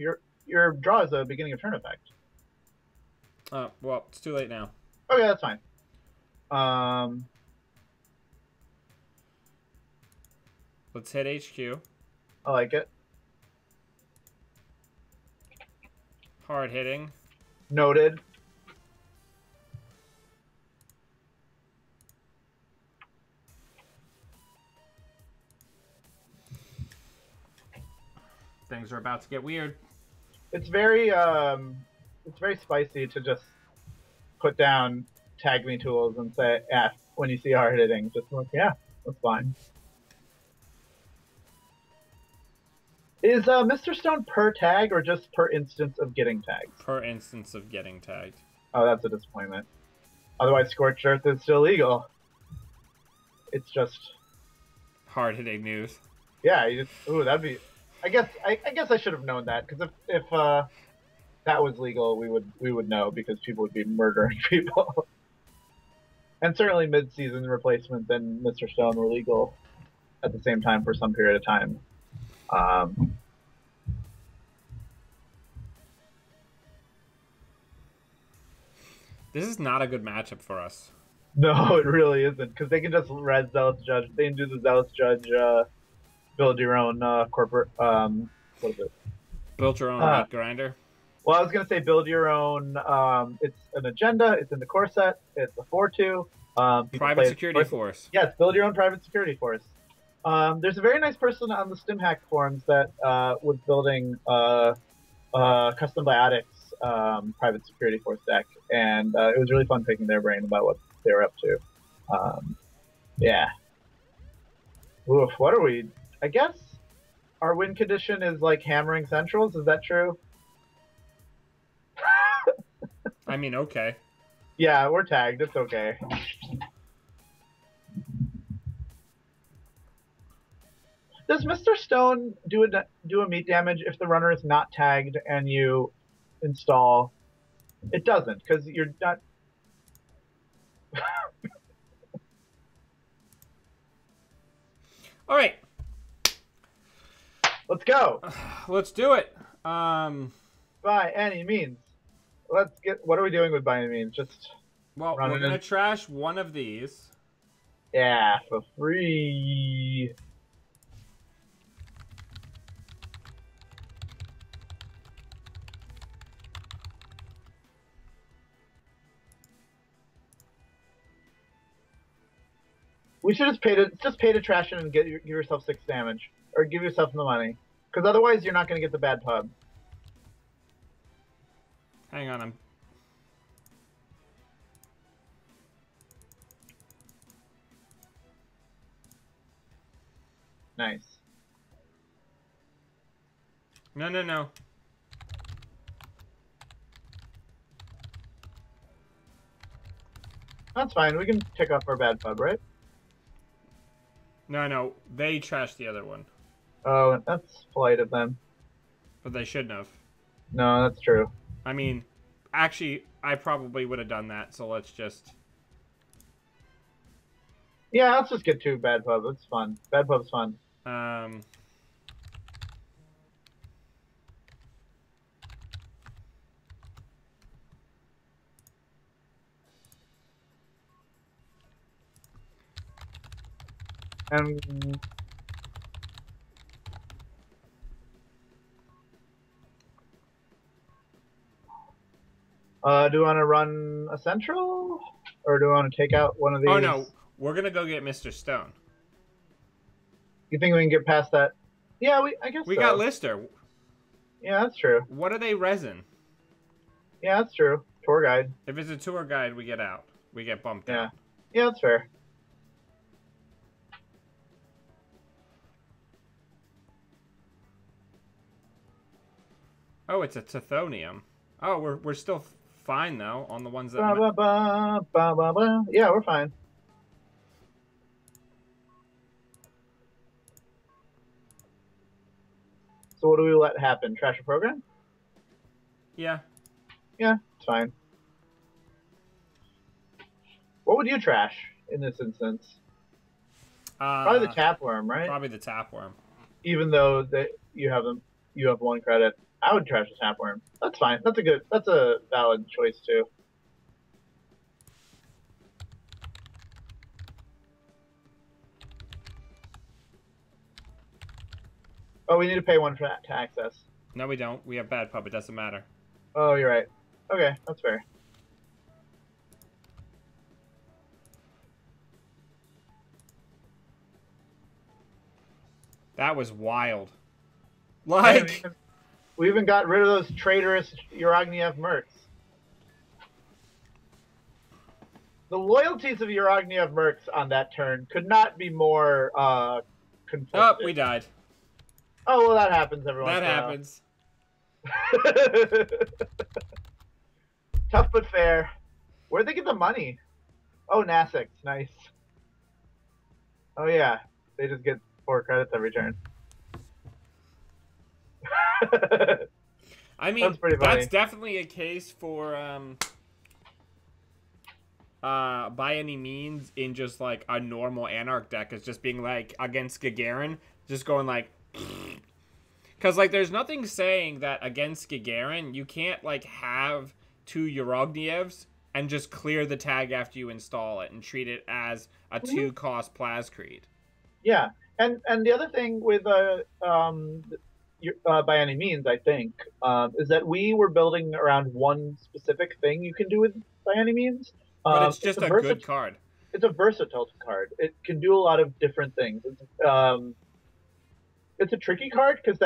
Your draw is a beginning of turn effect.
Well, it's too late now.
Okay, that's fine.
Let's hit HQ.
I like it.
Hard hitting.
Noted.
Things are about to get weird.
It's very spicy to just put down tag me tools and say F when you see hard hitting. Just like, yeah, that's fine. Is Mr. Stone per tag or just per instance of getting tagged?
Per instance of getting tagged.
Oh, that's a disappointment. Otherwise, Scorched Earth is still legal. It's just
hard hitting news.
Yeah, ooh, that'd be. I guess I should have known that because if that was legal, we would know because people would be murdering people. And certainly, mid-season replacement and Mr. Stone were legal at the same time for some period of time.
This is not a good matchup for us.
No, it really isn't, because they can just res Zealous Judge. They can do the Zealous Judge, build your own corporate. What is it?
Built your own meat grinder.
Well, I was gonna say build your own. It's an agenda. It's in the core set. It's a 4/2.
Private security force.
Yes, build your own private security force. There's a very nice person on the StimHack forums that was building custom biotics private security force deck, and it was really fun picking their brain about what they were up to. Yeah. Oof, what are we? I guess our win condition is like hammering centrals. Is that true?
I mean, okay.
Yeah, we're tagged. It's okay. Does Mr. Stone do a meat damage if the runner is not tagged and you install? It doesn't, because you're not.
All right.
Let's go.
Let's do it.
By any means. Let's get. What are we doing with by any means? Just.
Well, we're gonna trash one of these.
Yeah, for free. We should just pay to trash it and give yourself 6 damage, or give yourself the money, because otherwise you're not going to get the bad pub.
Hang on, I'm.
Nice.
No.
That's fine. We can pick up our bad pub, right?
No. They trashed the other one.
Oh, that's polite of them.
But they shouldn't have.
No, that's true.
I mean, actually, I probably would have done that, so let's just...
Yeah, let's just get 2 bad pub. It's fun. Bad pub's fun. And do you want to run a central, or do you want to take out one of these?
Oh no, we're gonna go get Mr. Stone.
You think we can get past that? Yeah, I guess
we
so.
got Lister.
Yeah, that's true.
What are they resin?
Yeah, that's true. Tour guide.
If it's a tour guide, we get out. We get bumped out.
Yeah, that's fair.
Oh, it's a Tithonium. Oh, we're still fine though on the ones that.
Yeah, we're fine. So what do we let happen? Trash a program?
Yeah.
Yeah, it's fine. What would you trash in this instance? Probably the tapeworm, right?
Probably the tapeworm.
Even though you have 1 credit, I would trash the tapeworm. That's fine. That's a valid choice too. Oh, we need to pay 1 to access.
No, we don't. We have bad pub. It doesn't matter.
Oh, you're right. Okay, that's fair.
That was wild. Like,
we even got rid of those traitorous Uragniev mercs. The loyalties of Uragniev mercs on that turn could not be more conflicted.
Oh, we died.
Oh, well, that happens every once in a while.
That happens.
Tough but fair. Where'd they get the money? Oh, Nasix. Nice. Oh, yeah. They just get 4 credits every turn.
I mean, that's definitely a case for by any means in just like a normal Anarch deck is just being like against Gagarin, just going like, because like there's nothing saying that against Gagarin you can't like have 2 Urognievs and just clear the tag after you install it and treat it as a 2-cost Plascrete.
Yeah, and the other thing with by any means, I think, is that we were building around one specific thing you can do with by any means.
But it's
It's
just a good card.
It's a versatile card. It can do a lot of different things. It's a tricky card because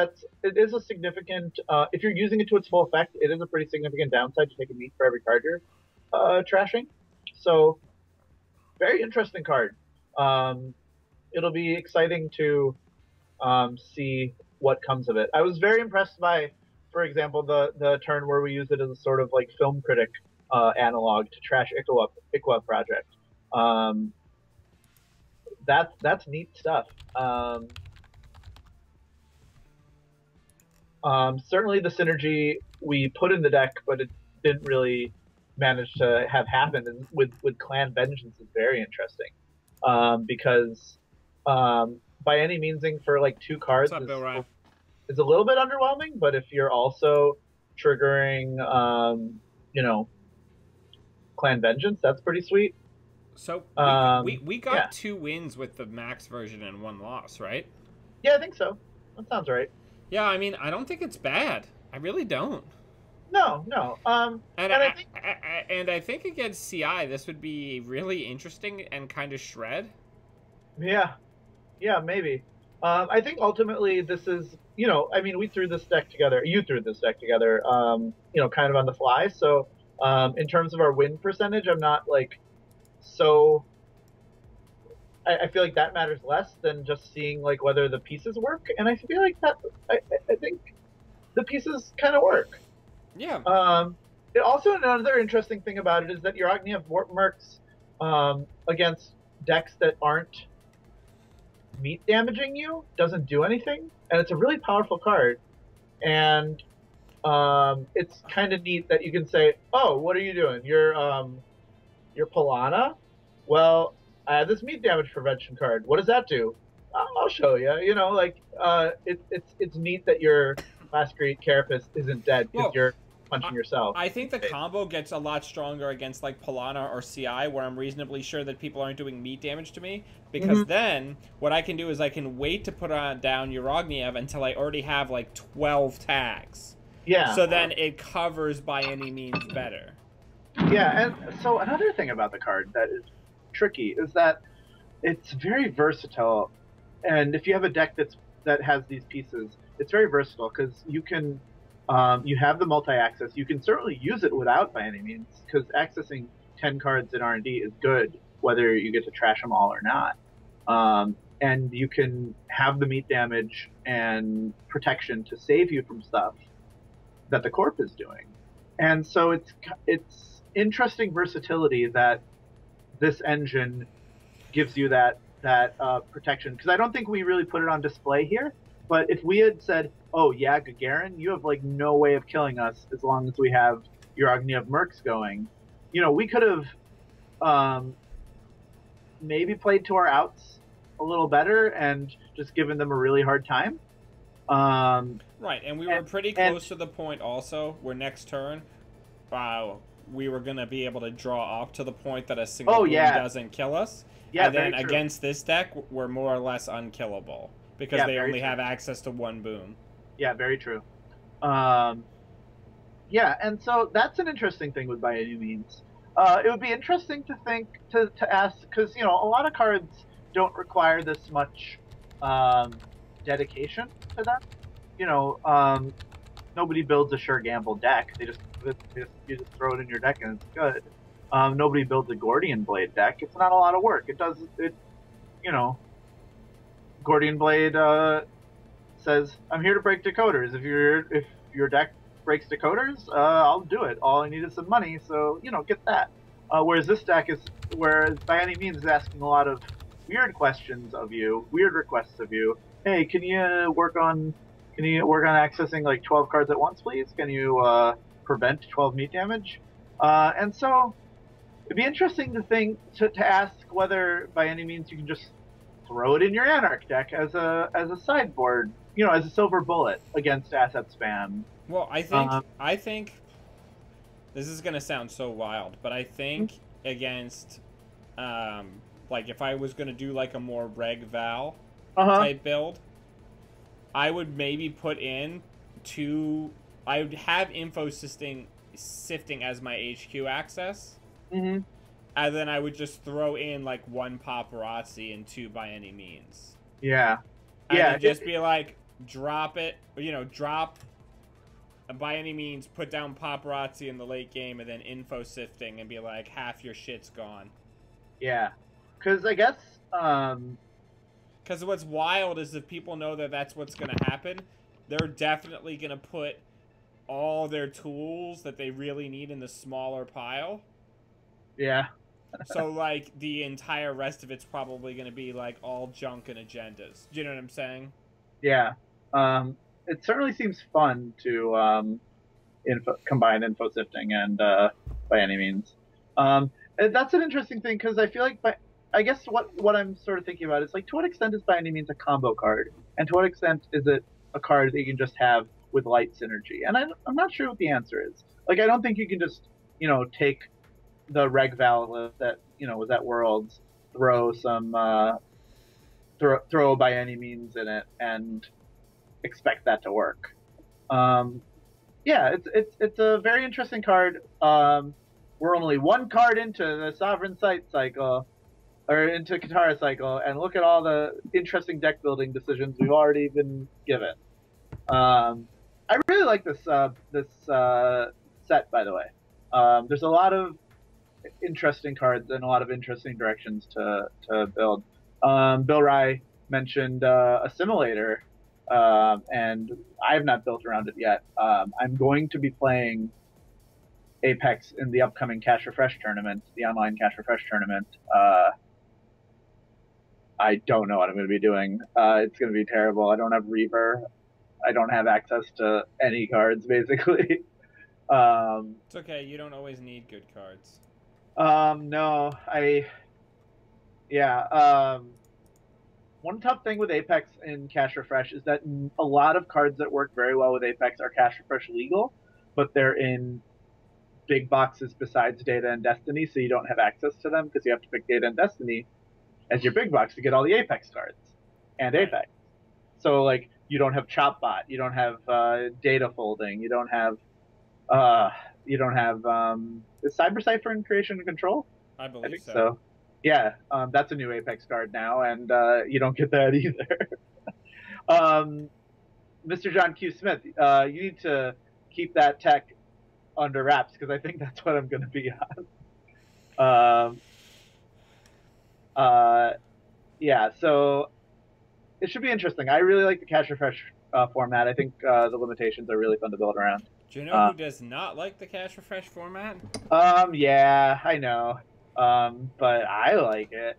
it is a significant. If you're using it to its full effect, it is a pretty significant downside to take a meat for every card you're trashing. So, very interesting card. It'll be exciting to see what comes of it. I was very impressed by, for example, the turn where we used it as a sort of like film critic analog to trash Iqua project. That's neat stuff. Certainly the synergy we put in the deck, but it didn't really manage to have happen. And with Clan Vengeance is very interesting because by any meansing for like 2 cards
What's up, Bill Ryan?
is a little bit underwhelming. But if you're also triggering, Clan Vengeance, that's pretty sweet.
So we got 2 wins with the max version and 1 loss, right?
Yeah, I think so. That sounds right.
Yeah, I mean, I don't think it's bad. I really don't.
No.
And I think against CI, this would be really interesting and kind of shred.
Yeah, maybe. I think ultimately this is, I mean, we threw this deck together. You threw this deck together, kind of on the fly. So in terms of our win percentage, I'm not like so. I feel like that matters less than just seeing like whether the pieces work, and I feel like that. I think the pieces kind of work.
Yeah.
It also, another interesting thing about it is that your Ognia Mercs against decks that aren't meat damaging you doesn't do anything, and it's a really powerful card. And it's kind of neat that you can say, "Oh, what are you doing? You're Polana? Well, I have this meat damage prevention card. What does that do? I'll show you." It's neat that your Plascrete Carapace isn't dead because you're punching yourself.
I think the combo gets a lot stronger against like Polana or CI, where I'm reasonably sure that people aren't doing meat damage to me, because then what I can do is I can wait to put down Urogniev until I already have like 12 tags.
Yeah.
So then it covers by any means better.
Yeah, and so another thing about the card that is tricky is that it's very versatile, and if you have a deck that has these pieces, it's very versatile because you can you have the multi-access. You can certainly use it without by any means, because accessing 10 cards in R&D is good whether you get to trash them all or not. And you can have the meat damage and protection to save you from stuff that the Corp is doing. And so it's interesting versatility that this engine gives you that protection, because I don't think we really put it on display here. But if we had said, "Oh yeah, Gagarin, you have like no way of killing us as long as we have your Ogniev Mercs going," we could have maybe played to our outs a little better and just given them a really hard time.
Right, and we were pretty close to the point also where next turn, we were going to be able to draw up to the point that a single boom doesn't kill us.
Yeah,
and then against this deck, we're more or less unkillable because they only have access to 1 boom.
Yeah, very true. Yeah, and so that's an interesting thing with by any means. It would be interesting to think to ask, because a lot of cards don't require this much dedication to them. Nobody builds a Sure Gamble deck. You just throw it in your deck and it's good. Nobody builds a Gordian Blade deck. It's not a lot of work. Gordian Blade says, "I'm here to break decoders. If your deck breaks decoders, I'll do it. All I need is some money, so get that." Whereas this deck whereas by any means is asking a lot of weird questions of you, weird requests of you. Hey, can you work on accessing like 12 cards at once, please? Can you prevent 12 meat damage? And so it'd be interesting to ask whether by any means you can just throw it in your Anarch deck as a sideboard, as a silver bullet against asset spam.
Well, I think This is gonna sound so wild, but I think against, like if I was gonna do like a more reg val
Uh-huh.
type build, I would maybe put in two. I would have info sifting as my HQ access,
Mm-hmm.
and then I would just throw in like one paparazzi and two by any means,
Yeah.
and
Yeah.
then just be like, drop it, drop by any means, put down paparazzi in the late game, and then info sifting, and be like, half your shit's gone.
Yeah. Because I guess,
Because what's wild is if people know that that's what's going to happen, they're definitely going to put all their tools that they really need in the smaller pile.
yeah.
So, like, the entire rest of it's probably going to be, like, all junk and agendas. Do you know what I'm saying?
Yeah. It certainly seems fun to combine info sifting and by any means. And that's an interesting thing because I feel like I guess what I'm sort of thinking about is like to what extent is by any means a combo card, and to what extent is it a card that you can just have with light synergy? And I'm not sure what the answer is. Like I don't think you can just take the reg val that was at Worlds, throw some throw by any means in it and expect that to work. Um, yeah, it's a very interesting card. We're only one card into the Sovereign Sight cycle, or into Katara cycle, and look at all the interesting deck building decisions we've already been given. I really like this set, by the way. There's a lot of interesting cards and a lot of interesting directions to build. Bill Rye mentioned Assimilator, and I have not built around it yet. I'm going to be playing Apex in the upcoming Cash Refresh tournament, the online Cash Refresh tournament. I don't know what I'm going to be doing. It's going to be terrible. I don't have Reaver. I don't have access to any cards, basically.
It's okay. You don't always need good cards.
No, yeah. One tough thing with Apex in Cash Refresh is that a lot of cards that work very well with Apex are Cash Refresh legal, but they're in big boxes besides Data and Destiny, so you don't have access to them because you have to pick Data and Destiny as your big box to get all the Apex cards and
Right.
Apex. So like you don't have Chopbot, you don't have data folding, you don't have is Cyber Cipher in Creation and Control?
I
I
believe
think
so.
so. Yeah, that's a new Apex card now, and you don't get that either. Mr. John Q. Smith, you need to keep that tech under wraps because I think that's what I'm going to be on. Yeah, so it should be interesting. I really like the Cash Refresh format. I think the limitations are really fun to build around.
Do you know who does not like the Cash Refresh format?
Yeah, I know. But I like it.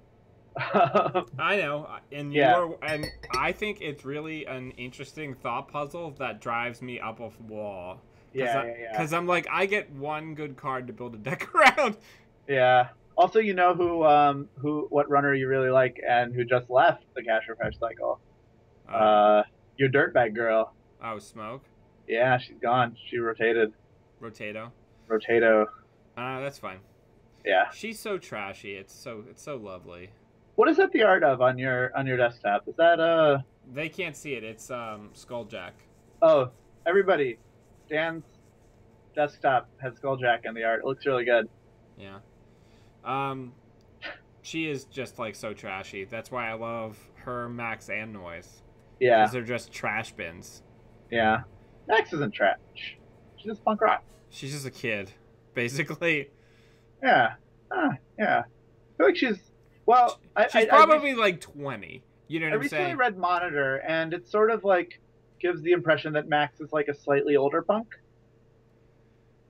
I know, and
Yeah.
and I think it's really an interesting thought puzzle that drives me up a wall.
Yeah.
Because I'm like, I get one good card to build a deck around.
Yeah. Also, you know what runner you really like and who just left the Cash Refresh cycle? Your Dirtbag girl.
Oh, Smoke.
Yeah, she's gone. She rotated.
Rotato.
Rotato.
That's fine.
Yeah.
She's so trashy. It's so lovely.
What is that the art of on your desktop? Is that
They can't see it. It's Skulljack.
Oh, everybody. Dan's desktop has Skulljack in the art. It looks really good.
Yeah. She is just like so trashy. That's why I love her, Max, and Noise.
Yeah.
Because they're just trash bins.
Yeah. Max isn't trash. She's just punk rock.
She's just a kid, basically.
Yeah. Yeah. I feel like she's well.
She's probably like 20. You know what I'm saying?
I recently read Monitor, and it sort of like gives the impression that Max is like a slightly older punk.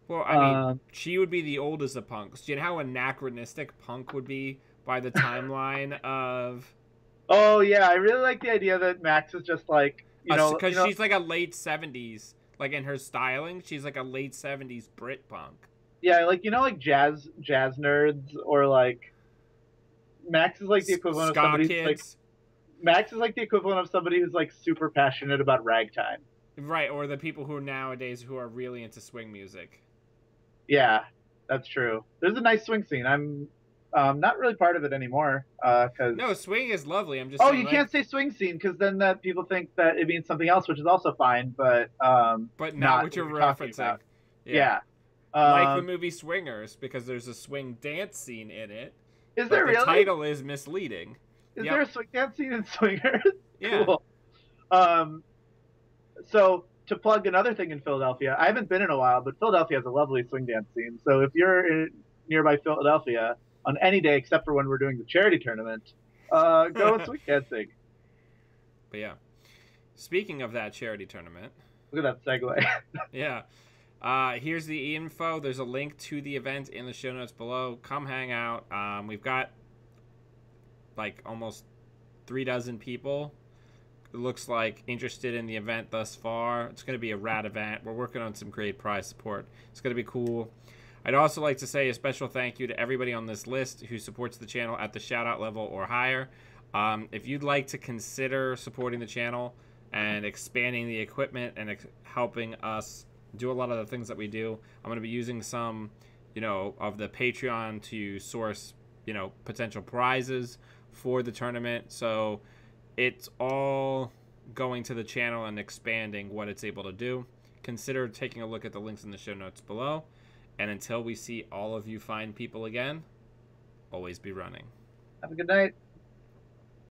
Well, I mean, she would be the oldest of punks. Do you know how anachronistic punk would be by the timeline of?
Oh yeah, I really like the idea that Max is just like
because she's like a late 70s, like in her styling, she's like a late 70s Brit punk.
Yeah, like like jazz nerds, or like Max is like the equivalent of somebody who's like Max is like the equivalent of somebody who's like super passionate about ragtime.
Right, or the people who nowadays who are really into swing music.
Yeah, that's true. There's a nice swing scene. I'm not really part of it anymore
No,
because
swing is lovely. I'm just
oh,
saying,
you can't
like,
say swing scene because then that people think that it means something else, which is also fine, but
but not
not
what
what
you're
you're talking
referencing.
about.
Yeah.
Yeah.
Like the
Um,
movie Swingers, because there's a swing dance scene in it,
is
but
there
the
really?
title is misleading.
Is there
Yep.
a swing dance scene in Swingers?
Yeah.
Cool. Um, so to plug another thing in Philadelphia, I haven't been in a while, but Philadelphia has a lovely swing dance scene. So if you're in nearby Philadelphia on any day except for when we're doing the charity tournament, go
But
swing dancing.
yeah. Speaking of that charity tournament,
Look at that segue.
yeah. Here's the info. There's a link to the event in the show notes below. Come hang out. We've got like almost 3 dozen people. It looks like interested in the event thus far. It's going to be a rad event. We're working on some great prize support. It's going to be cool. I'd also like to say a special thank you to everybody on this list who supports the channel at the shout out level or higher. If you'd like to consider supporting the channel and expanding the equipment and helping us do a lot of the things that we do, I'm going to be using some, of the Patreon to source, potential prizes for the tournament. So it's all going to the channel and expanding what it's able to do. Consider taking a look at the links in the show notes below. And until we see all of you fine people again, always be running.
Have a good night.